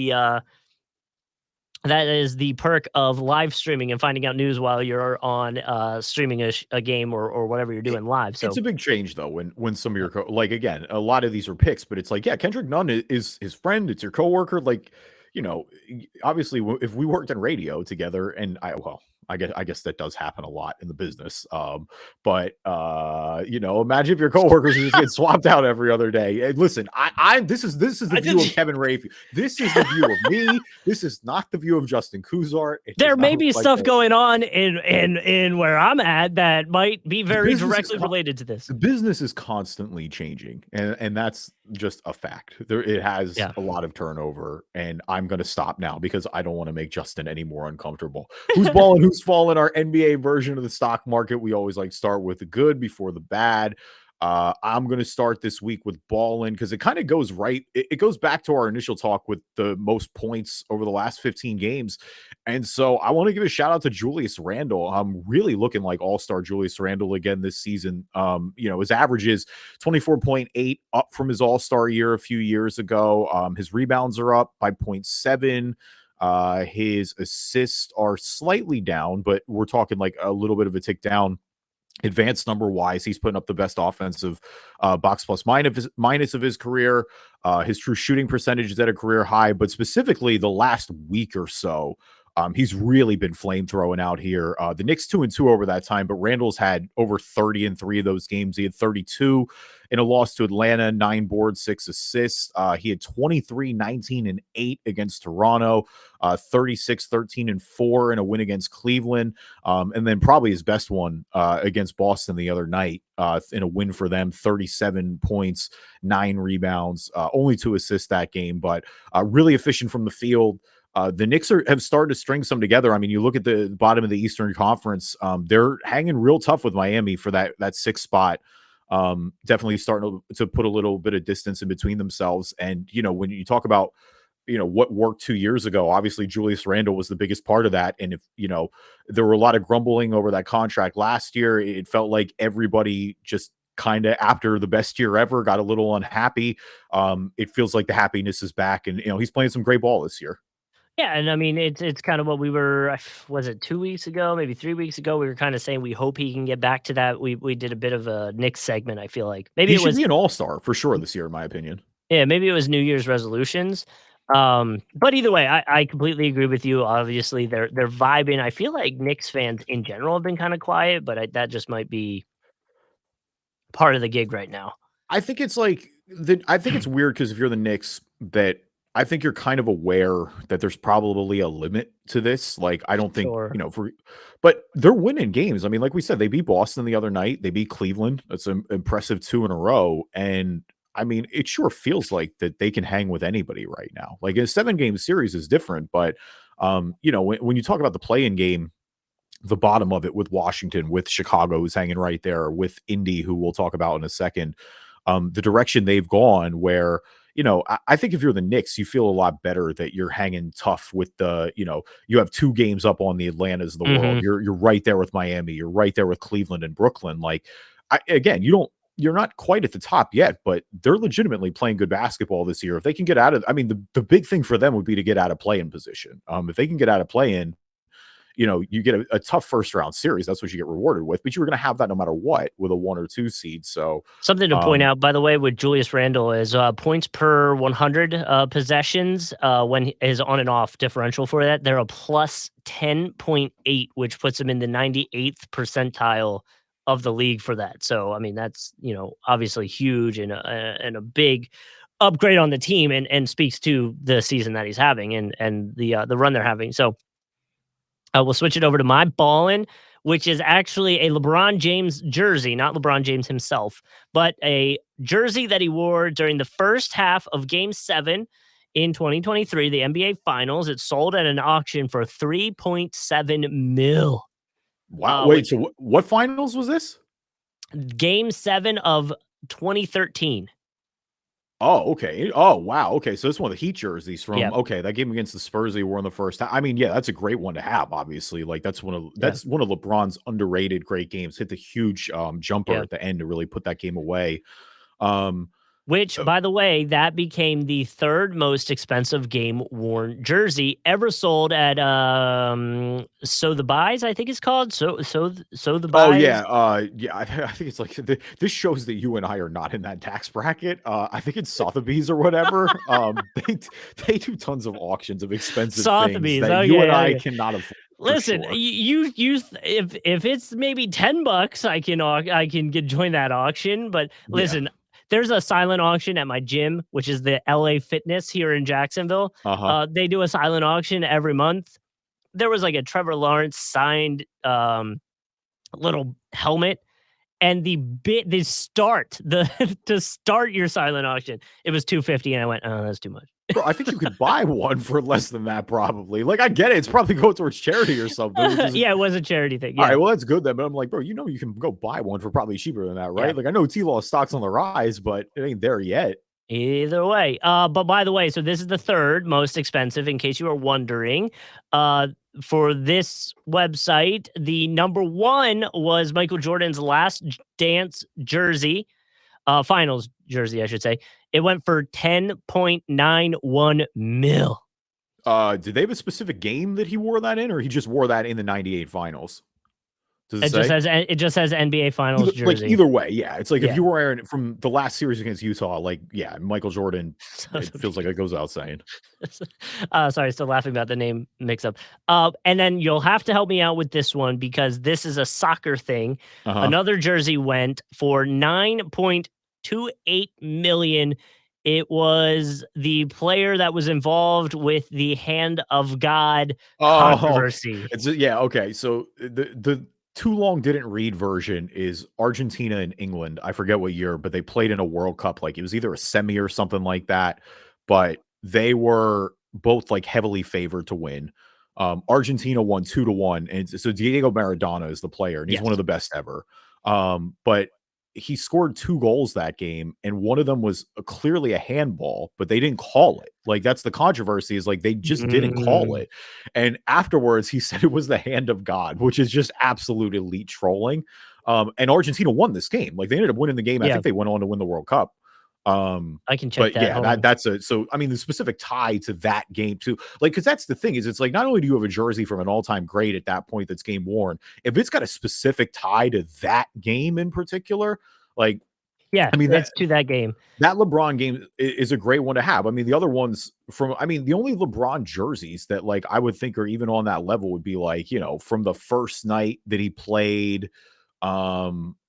that is the perk of live streaming and finding out news while you're on streaming a game or whatever you're doing live. So it's a big change though when some of your like, again, a lot of these are picks, but it's like, yeah, Kendrick Nunn is his friend, it's your coworker. Like, obviously if we worked in radio together, and I guess that does happen a lot in the business. But imagine if your coworkers just get swapped out every other day. Hey, listen, this is the view of Kevin Rafe. This is the view of me. This is not the view of Justin Kuzart. There may be stuff going on in where I'm at that might be very directly related to this. The business is constantly changing, and that's just a fact. It has Yeah. a lot of turnover, and I'm going to stop now because I don't want to make Justin any more uncomfortable. Who's balling, who's falling? Our NBA version of the stock market. We always like start with the good before the bad. I'm going to start this week with ballin because it kind of goes right. It goes back to our initial talk with the most points over the last 15 games. And so I want to give a shout out to Julius Randle. I'm really looking like all-star Julius Randle again this season. His average is 24.8, up from his all-star year a few years ago. His rebounds are up by 0.7. His assists are slightly down, but we're talking like a little bit of a tick down. Advanced number wise, he's putting up the best offensive box plus minus of his career. His true shooting percentage is at a career high, but specifically the last week or so, he's really been flame throwing out here. The Knicks 2-2 over that time, but Randall's had over 30 in 3 of those games. He had 32 in a loss to Atlanta, 9 boards, 6 assists. He had 23, 19, and 8 against Toronto, 36, 13, and 4 in a win against Cleveland. And then probably his best one against Boston the other night in a win for them, 37 points, 9 rebounds, only 2 assists that game, but really efficient from the field. The Knicks have started to string some together. I mean, you look at the bottom of the Eastern Conference, they're hanging real tough with Miami for that 6th spot. Definitely starting to put a little bit of distance in between themselves. And, when you talk about, what worked 2 years ago, obviously Julius Randle was the biggest part of that. And if, there were a lot of grumbling over that contract last year, it felt like everybody just kind of after the best year ever got a little unhappy. It feels like the happiness is back, and, he's playing some great ball this year. Yeah, and I mean, it's kind of what we were. Was it 2 weeks ago, maybe 3 weeks ago? We were kind of saying we hope he can get back to that. We did a bit of a Knicks segment. I feel like maybe He it should was be an all-star for sure this year, in my opinion. yeah, maybe it was New Year's resolutions. But either way, I completely agree with you. Obviously, they're vibing. I feel like Knicks fans in general have been kind of quiet, but that just might be part of the gig right now. I think it's like I think it's weird because if you're the Knicks, that I think you're kind of aware that there's probably a limit to this. Like, I don't think, Sure. but they're winning games. I mean, like we said, they beat Boston the other night. They beat Cleveland. That's an impressive 2 in a row. And I mean, it sure feels like that they can hang with anybody right now. Like a 7-game series is different, but when you talk about the play-in game, the bottom of it with Washington, with Chicago who's hanging right there, with Indy, who we'll talk about in a second, the direction they've gone where, I think if you're the Knicks, you feel a lot better that you're hanging tough with you have 2 games up on the Atlantas of the world. You're right there with Miami. You're right there with Cleveland and Brooklyn. Like, you're not quite at the top yet, but they're legitimately playing good basketball this year. If they can get out of, I mean, the big thing for them would be to get out of play-in position. If they can get out of play-in, you get a tough first round series. That's what you get rewarded with, but you were going to have that no matter what with a 1 or 2 seed. So something to point out, by the way, with Julius Randle is points per 100 possessions when his on and off differential for that. They're a plus 10.8, which puts him in the 98th percentile of the league for that. So, I mean, that's, obviously huge and a big upgrade on the team and speaks to the season that he's having and the run they're having. So, we'll switch it over to my ballin', which is actually a LeBron James jersey, not LeBron James himself, but a jersey that he wore during the first half of Game 7 in 2023, the NBA Finals. It sold at an auction for $3.7 million. Wow. Wait, so what finals was this? Game 7 of 2013. Oh, okay. Oh, wow. Okay, so this is one of the Heat jerseys from Yep. okay, that game against the Spurs they wore in the first half. I mean, yeah, that's a great one to have, obviously. Like that's one of LeBron's underrated great games. Hit the huge jumper Yep. at the end to really put that game away. Um Which, by the way, that became the 3rd most expensive game-worn jersey ever sold at So the Buys, I think it's called. So the Buys. Oh yeah, I think it's like this shows that you and I are not in that tax bracket. I think it's Sotheby's or whatever. They do tons of auctions of expensive Sotheby's, things that okay, you and I okay. cannot afford. Listen, sure. you if it's maybe $10, I can get join that auction. But listen, there's a silent auction at my gym, which is the LA Fitness here in Jacksonville. They do a silent auction every month. There was like a Trevor Lawrence signed little helmet, And to start your silent auction, it was $250, and I went, oh, that's too much. Bro, I think you could buy one for less than that, probably. Like, I get it. It's probably going towards charity or something. Yeah, it was a charity thing. Yeah. All right, well, that's good then. But I'm like, bro, you can go buy one for probably cheaper than that, right? Yeah. Like, I know T-Law stock's on the rise, but it ain't there yet. Either way. But by the way, so this is the third most expensive, in case you are wondering. For this website, the number one was Michael Jordan's Last Dance jersey, finals jersey, I should say. It went for $10.91 million. Did they have a specific game that he wore that in, or he just wore that in the 98 finals? Does It say? just says NBA Finals jersey. Like, either way, yeah. It's like Yeah. if you were wearing it from the last series against Utah, like, yeah, Michael Jordan, So it feels like it goes out saying. Sorry, still laughing about the name mix up. And then you'll have to help me out with this one, because this is a soccer thing. Another jersey went for $9.28 million. It was the player that was involved with the Hand of God controversy. Okay. So the too long didn't read version is Argentina and England. I forget what year, but they played in a World Cup. Like, it was either a semi or something like that. But they were both like heavily favored to win. Argentina won 2-1, and so Diego Maradona is the player, and he's one of the best ever. But he scored 2 goals that game, and one of them was clearly a handball, but they didn't call it. Like, that's the controversy, is like they just didn't call it. And afterwards, he said it was the hand of God, which is just absolute elite trolling. And Argentina won this game. Like, they ended up winning the game. I think they went on to win the World Cup. I can check that. Yeah, that's so I mean, the specific tie to that game too, like, because that's the thing, is it's like, not only do you have a jersey from an all-time great at that point that's game worn, if it's got a specific tie to that game in particular, like, yeah, I mean, that's to that game. That LeBron game is a great one to have. I mean, the other ones the only LeBron jerseys that, like, I would think are even on that level would be, like, from the first night that he played.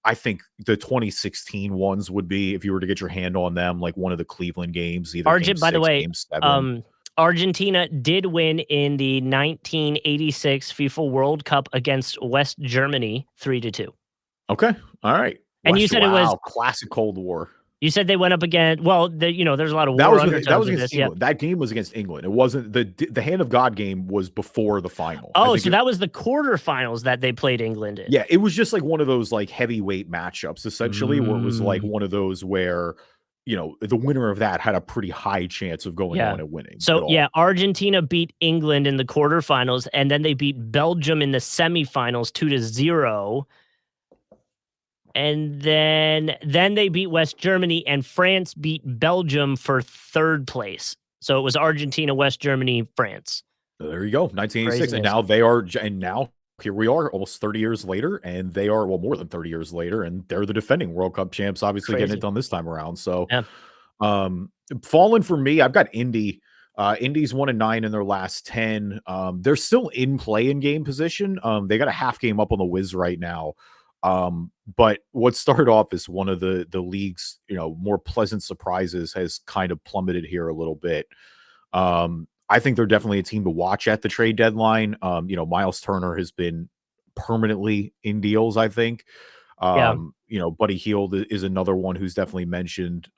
I think the 2016 ones would be, if you were to get your hand on them, like one of the Cleveland games, either game 6, by the way, game 7. Argentina did win in the 1986 FIFA World Cup against West Germany 3-2. Okay. All right. And you said it was classic Cold War. You said they went up again. Well, there's a lot of war that was undertones against this. England. That game was against England. It wasn't the Hand of God game was before the final. Oh, so that was the quarterfinals that they played England in. Yeah, it was just like one of those like heavyweight matchups, essentially, where it was like one of those where the winner of that had a pretty high chance of going on and winning. So Argentina beat England in the quarterfinals, and then they beat Belgium in the semifinals 2-0. And then they beat West Germany, and France beat Belgium for 3rd place. So it was Argentina, West Germany, France. There you go, 1986. And now here we are almost 30 years later, and they are, well, more than 30 years later, and they're the defending World Cup champs, obviously getting it done this time around. So fallen for me, I've got Indy. Indy's 1-9 in their last 10. They're still in play-in game position. They got a half game up on the Wiz right now. But what started off as one of the league's, more pleasant surprises has kind of plummeted here a little bit. I think they're definitely a team to watch at the trade deadline. Miles Turner has been permanently in deals, I think. Buddy Hield is another one who's definitely mentioned.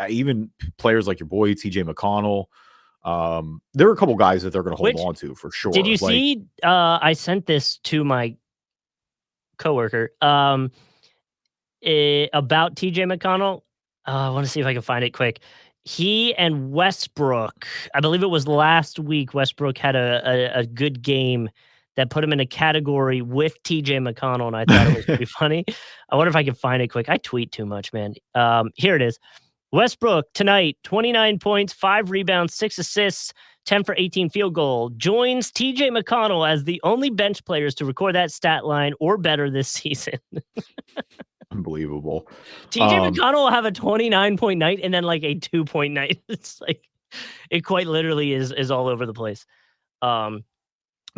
Even players like your boy, TJ McConnell. There are a couple guys that they're going to hold on to for sure. Did you see, I sent this to my coworker about TJ McConnell. I want to see if I can find it quick. He and Westbrook, I believe it was last week, Westbrook had a good game that put him in a category with TJ McConnell, and I thought it was pretty funny. I wonder if I can find it quick. I tweet too much, man. Here it is. Westbrook tonight, 29 points, 5 rebounds, 6 assists, 10 for 18 field goal, joins TJ McConnell as the only bench players to record that stat line or better this season. Unbelievable. TJ McConnell will have a 29-point night and then like a 2-point night. It's like, it quite literally is all over the place. But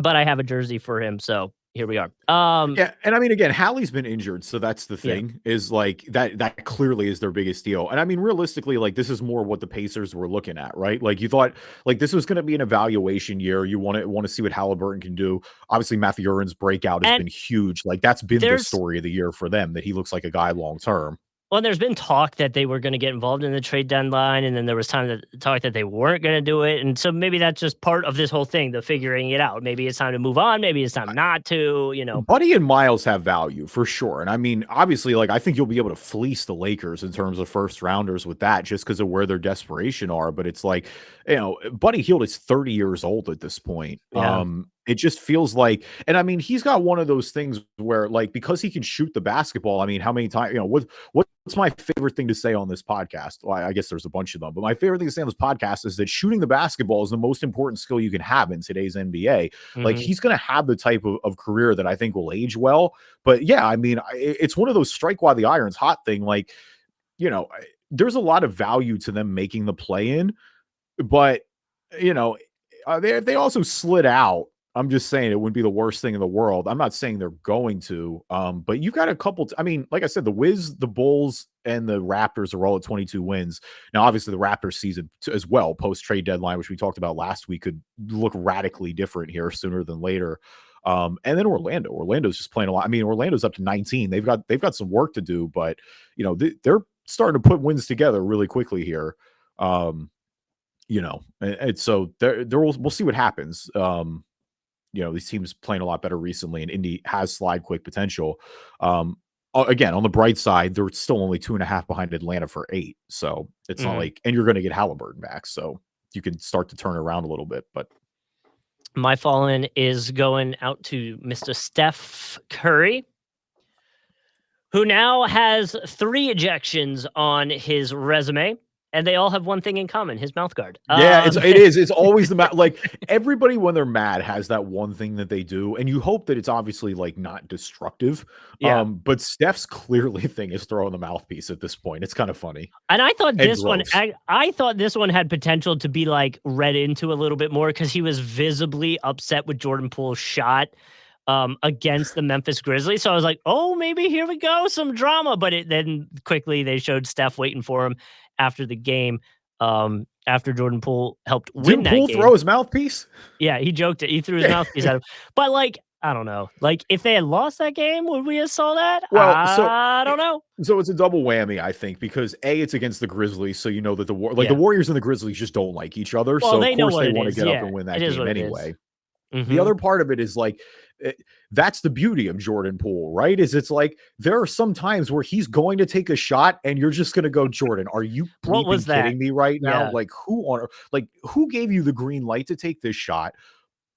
I have a jersey for him, so here we are. Yeah, and I mean, again, Hallie's been injured, so that's the thing. Is like that clearly is their biggest deal. And I mean, realistically, like this is more what the Pacers were looking at, right? Like you thought, like this was going to be an evaluation year. You want to see what Halliburton can do. Obviously, Mathurin's breakout has been huge. Like that's been the story of the year for them. That he looks like a guy long term. Well, there's been talk that they were going to get involved in the trade deadline, and then there was talk that they weren't going to do it, and so maybe that's just part of this whole thing, the figuring it out. Maybe it's time to move on. Maybe it's time not to. You know, Buddy and Miles have value for sure, and I mean, obviously, like I think you'll be able to fleece the Lakers in terms of first rounders with that, just because of where their desperation are. But it's like, you know, Buddy Hield is 30 years old at this point. Yeah. It just feels like, and I mean, he's got one of those things where, like, because he can shoot the basketball. I mean, how many times, you know, what's my favorite thing to say on this podcast? Well, I guess there's a bunch of them, but my favorite thing to say on this podcast is that shooting the basketball is the most important skill you can have in today's NBA. Like, he's going to have the type of career that I think will age well. But yeah, I mean, it's one of those strike while the iron's hot thing. Like, you know, there's a lot of value to them making the play in, but you know, they also slid out. I'm just saying it wouldn't be the worst thing in the world. I'm not saying they're going to, but you've got a couple. I mean, like I said, the Wiz, the Bulls, and the Raptors are all at 22 wins. Now, obviously, the Raptors season as well, post trade deadline, which we talked about last week, could look radically different here sooner than later. And then Orlando. Orlando's just playing a lot. I mean, Orlando's up to 19. They've got some work to do, but you know, they're starting to put wins together really quickly here. You know, and so we'll see what happens. You know, these teams playing a lot better recently, and Indy has slide quick potential. Again, on the bright side, they're still only 2.5 behind Atlanta for 8. So it's not like, and you're going to get Halliburton back. So you can start to turn around a little bit. But my fallen is going out to Mr. Steph Curry, who now has 3 ejections on his resume. And they all have one thing in common: his mouth guard. Yeah, it is. It's always the like everybody when they're mad has that one thing that they do, and you hope that it's obviously like not destructive. Yeah. But Steph's clearly thing is throwing the mouthpiece at this point. It's kind of funny. And I thought I thought this one had potential to be like read into a little bit more because he was visibly upset with Jordan Poole's shot against the Memphis Grizzlies. So I was like, oh, maybe here we go, some drama. But then quickly they showed Steph waiting for him after the game, after Jordan Poole helped win that game. Did Poole throw his mouthpiece? Yeah, he joked it. He threw his mouthpiece at him. But like, I don't know. Like, if they had lost that game, would we have saw that? Well, I don't know. So it's a double whammy, I think, because A, it's against the Grizzlies, so you know that the Warriors and the Grizzlies just don't like each other. Well, so of course they want to get up and win that game anyway. Mm-hmm. The other part of it is like, that's the beauty of Jordan Poole, right? Is it's like there are some times where he's going to take a shot and you're just going to go, Jordan, are you kidding me right now? Yeah. Like who gave you the green light to take this shot?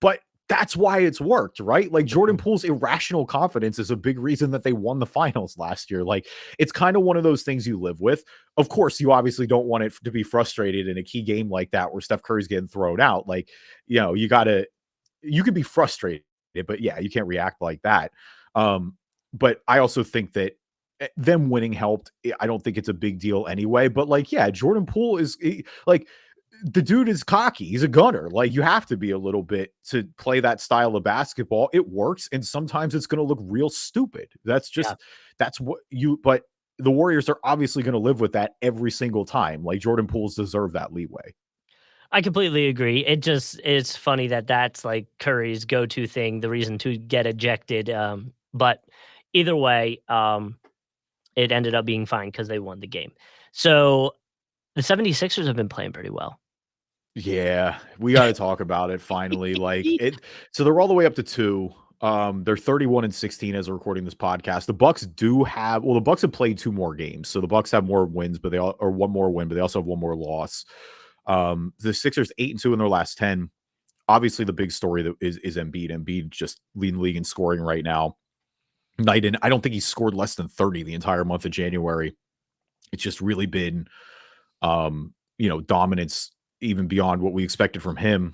But that's why it's worked, right? Like Jordan Poole's irrational confidence is a big reason that they won the finals last year. Like it's kind of one of those things you live with. Of course, you obviously don't want it to be frustrated in a key game like that where Steph Curry's getting thrown out. Like, you know, you could be frustrated, but yeah, you can't react like that. But I also think that them winning helped. I don't think it's a big deal anyway, but like, yeah, Jordan Poole is like, the dude is cocky. He's a gunner. Like you have to be a little bit to play that style of basketball. It works. And sometimes it's going to look real stupid. That's what but the Warriors are obviously going to live with that every single time. Like Jordan Poole's deserve that leeway. I completely agree. It's funny that that's like Curry's go-to thing, the reason to get ejected. But either way, it ended up being fine because they won the game. So the 76ers have been playing pretty well. Yeah, we got to talk about it finally. So they're all the way up to 2. They're 31-16 as we're recording this podcast. The Bucks the Bucks have played 2 more games. So the Bucks have more wins, or one more win, but they also have one more loss. The Sixers 8-2 in their last 10. Obviously, the big story that is Embiid. Embiid just leading the league in scoring right now. I don't think he's scored less than 30 the entire month of January. It's just really been, dominance even beyond what we expected from him.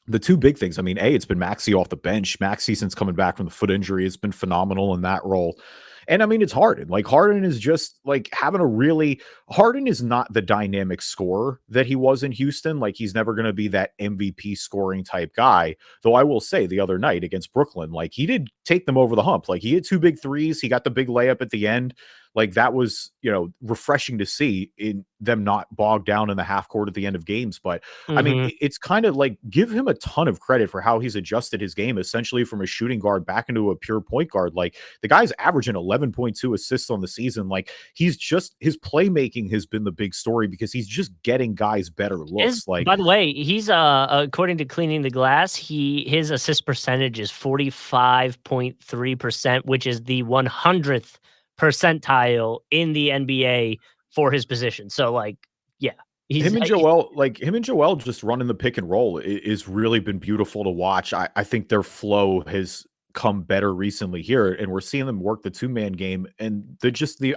The 2 big things, I mean, it's been Maxey off the bench. Maxey, since coming back from the foot injury, has been phenomenal in that role. And I mean, it's Harden. Like Harden is just like having a really Harden is not the dynamic scorer that he was in Houston. Like he's never going to be that MVP scoring type guy. Though I will say the other night against Brooklyn, like he did take them over the hump. Like he had 2 big threes. He got the big layup at the end. Like that was, refreshing to see in them not bogged down in the half court at the end of games. But I mean, it's kind of like give him a ton of credit for how he's adjusted his game essentially from a shooting guard back into a pure point guard. Like the guy's averaging 11.2 assists on the season. Like his playmaking has been the big story because he's just getting guys better looks. By the way, he's according to Cleaning the Glass, his assist percentage is 45.3%, which is the 100th percentile in the NBA for his position. So him and Joel just running the pick and roll is really been beautiful to watch. I think their flow has come better recently here, and we're seeing them work the 2-man game, and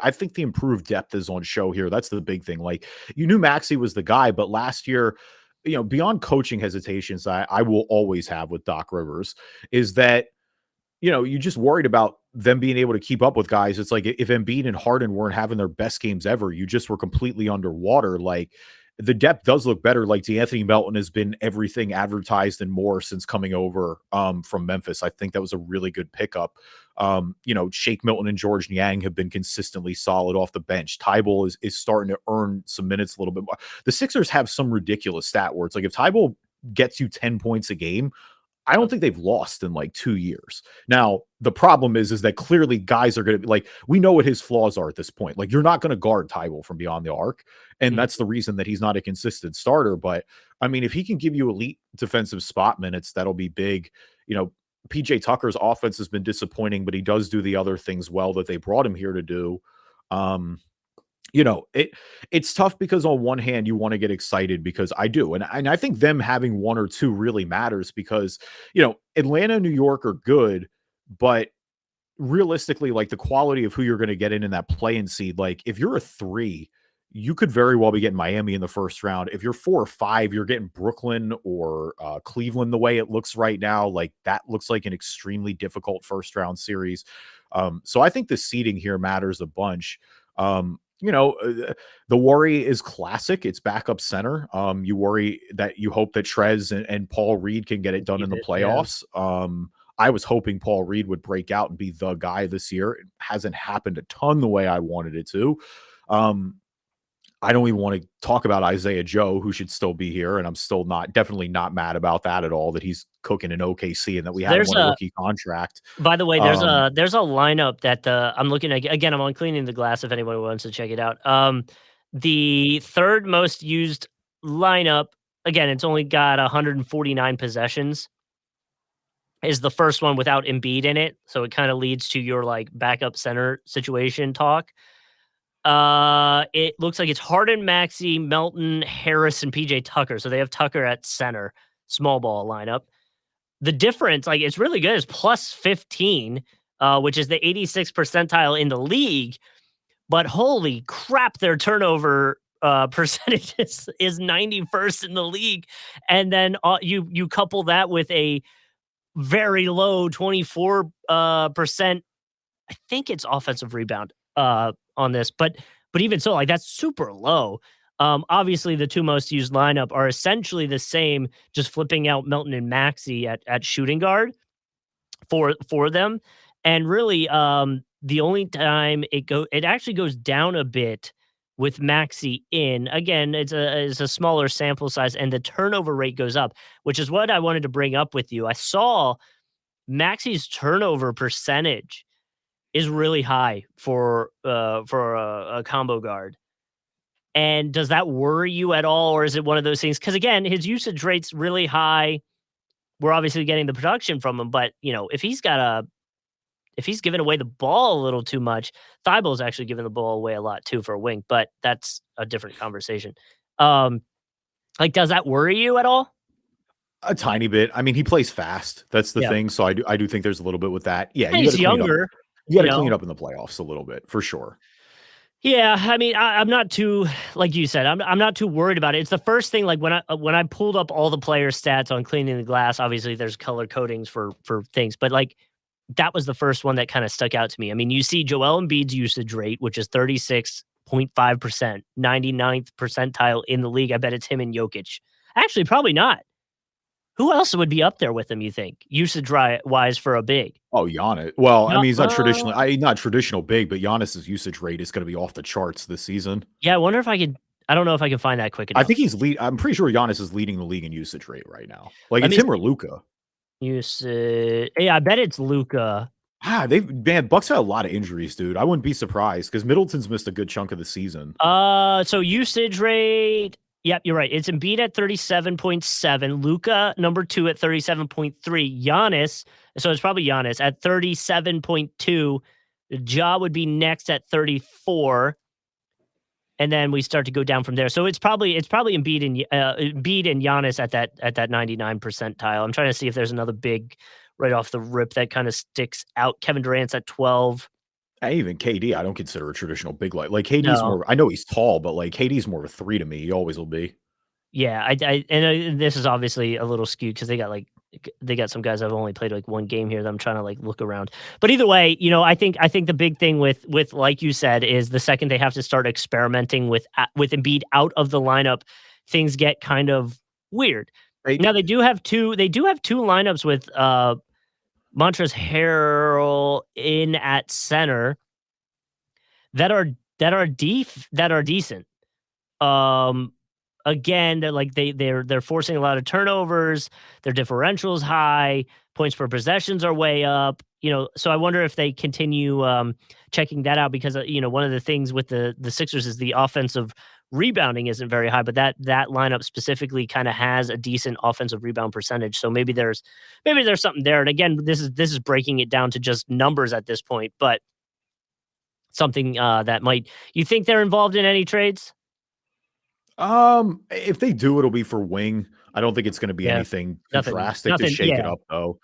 I think the improved depth is on show here. That's the big thing. Like you knew Maxey was the guy, but last year, beyond coaching hesitations I will always have with Doc Rivers is that you just worried about them being able to keep up with guys. It's like if Embiid and Harden weren't having their best games ever, you just were completely underwater. Like the depth does look better. Like DeAnthony Melton has been everything advertised and more since coming over from Memphis. I think that was a really good pickup. Shake Milton and George Niang have been consistently solid off the bench. Tybal is starting to earn some minutes a little bit more. The Sixers have some ridiculous stat where it's like if Tybal gets you 10 points a game, I don't think they've lost in like 2 years. Now, the problem is that clearly guys are going to be like, we know what his flaws are at this point. Like, you're not going to guard Tybal from beyond the arc. And that's the reason that he's not a consistent starter. But I mean, if he can give you elite defensive spot minutes, that'll be big. PJ Tucker's offense has been disappointing, but he does do the other things well that they brought him here to do. It's tough because on one hand you want to get excited because I do. And I think them having 1 or 2 really matters because, Atlanta, New York are good, but realistically, like the quality of who you're going to get in that play-in seed, like if you're a 3, you could very well be getting Miami in the first round. If you're 4 or 5, you're getting Brooklyn or Cleveland the way it looks right now. Like that looks like an extremely difficult first round series. So I think the seeding here matters a bunch. The worry is classic. It's backup center. You worry that you hope that Trez and Paul Reed can get it done in the playoffs. Yeah. I was hoping Paul Reed would break out and be the guy this year. It hasn't happened a ton the way I wanted it to. I don't even want to talk about Isaiah Joe, who should still be here, and I'm still definitely not mad about that at all, that he's cooking in OKC and that we have him on a rookie contract. By the way, there's a lineup that I'm looking at. Again, I'm on Cleaning the Glass if anyone wants to check it out. The third most used lineup, again, it's only got 149 possessions, is the first one without Embiid in it. So it kind of leads to your like backup center situation talk. It looks like it's Harden, Maxey, Melton, Harris, and PJ Tucker. So they have Tucker at center, small ball lineup. The difference, like it's really good, is plus 15, which is the 86th percentile in the league. But holy crap, their turnover percentage is 91st in the league. And then you couple that with a very low 24%. I think it's offensive rebound on this, but even so, like that's super low. Obviously, the 2 most used lineup are essentially the same, just flipping out Melton and Maxey at shooting guard for them. And really, the only time it actually goes down a bit with Maxey in. Again, it's a smaller sample size, and the turnover rate goes up, which is what I wanted to bring up with you. I saw Maxey's turnover percentage is really high for a combo guard. And does that worry you at all, or is it one of those things? Because again, his usage rate's really high. We're obviously getting the production from him, but if he's giving away the ball a little too much, Thybul's actually giving the ball away a lot too for a wing, but that's a different conversation. Does that worry you at all? A tiny bit. I mean, he plays fast. That's the thing. So I do think there's a little bit with that. Yeah, and he's younger. You got to clean it up in the playoffs a little bit, for sure. Yeah, I mean, I'm not too, like you said, I'm not too worried about it. It's the first thing, like when I pulled up all the player stats on Cleaning the Glass, obviously there's color codings for things, but like that was the first one that kind of stuck out to me. I mean, you see Joel Embiid's usage rate, which is 36.5%, 99th percentile in the league. I bet it's him and Jokic. Actually, probably not. Who else would be up there with him, you think, usage-wise for a big? Oh, Giannis. Well, I No, mean, he's not traditional big, but Giannis's usage rate is going to be off the charts this season. yeah, I wonder if I could. I don't know if I can find that quick enough. I think I'm pretty sure Giannis is leading the league in usage rate right now. Like Let it's me him or Luca. Usage. Yeah, I bet it's Luca. Bucks had a lot of injuries, dude. I wouldn't be surprised because Middleton's missed a good chunk of the season. So usage rate. Yep, you're right. It's Embiid at 37.7, Luca number 2 at 37.3, Giannis. So it's probably Giannis at 37.2. Ja would be next at 34, and then we start to go down from there. So it's probably Embiid and Giannis at that 99 percentile. I'm trying to see if there's another big right off the rip that kind of sticks out. Kevin Durant's at 12. Even KD, I don't consider a traditional big light. Like KD's No. more. I know he's tall, but like KD's more of a 3 to me. He always will be. Yeah, this is obviously a little skewed because they got some guys that have only played like one game here that I'm trying to like look around. But either way, I think the big thing with like you said is the second they have to start experimenting with Embiid out of the lineup, things get kind of weird. Right. Now they do have two lineups with Montrezl Harrell in at center that are decent. Again, they're forcing a lot of turnovers. Their differential's high. Points per possessions are way up. So I wonder if they continue checking that out because one of the things with the Sixers is the offensive rebounding isn't very high, but that lineup specifically kind of has a decent offensive rebound percentage. So maybe there's something there. And again, this is breaking it down to just numbers at this point, but something that might. You think they're involved in any trades? If they do, it'll be for wing. I don't think it's going to be anything drastic to shake it up, though.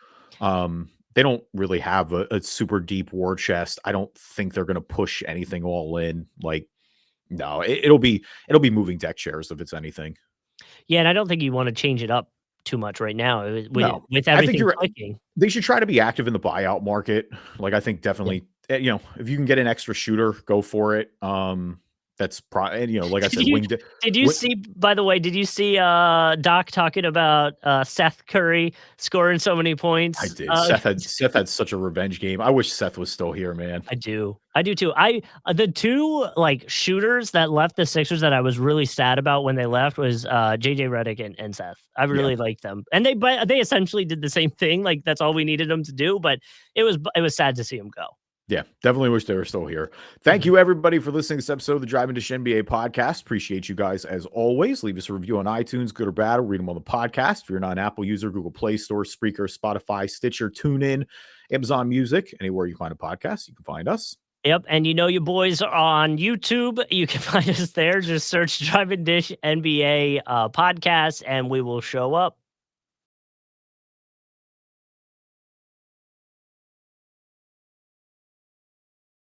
They don't really have a super deep war chest. I don't think they're going to push anything all in. Like, no, it'll be moving deck chairs if it's anything. Yeah, and I don't think you want to change it up too much right now with everything I think clicking. They should try to be active in the buyout market. Like, I think definitely, if you can get an extra shooter, go for it. That's like I said, did you see, by the way, Doc talking about Seth Curry scoring so many points? I did. Seth had such a revenge game. I wish Seth was still here, man. I do too. The two like shooters that left the Sixers that I was really sad about when they left was JJ Redick and Seth. I really liked them, and they essentially did the same thing. Like that's all we needed them to do, but it was sad to see them go. Yeah, definitely wish they were still here. Thank you, everybody, for listening to this episode of the Driving Dish NBA podcast. Appreciate you guys as always. Leave us a review on iTunes, good or bad. We'll read them on the podcast. If you're not an Apple user, Google Play Store, Spreaker, Spotify, Stitcher, TuneIn, Amazon Music, anywhere you find a podcast, you can find us. Yep, and you boys are on YouTube. You can find us there. Just search Driving Dish NBA podcast, and we will show up.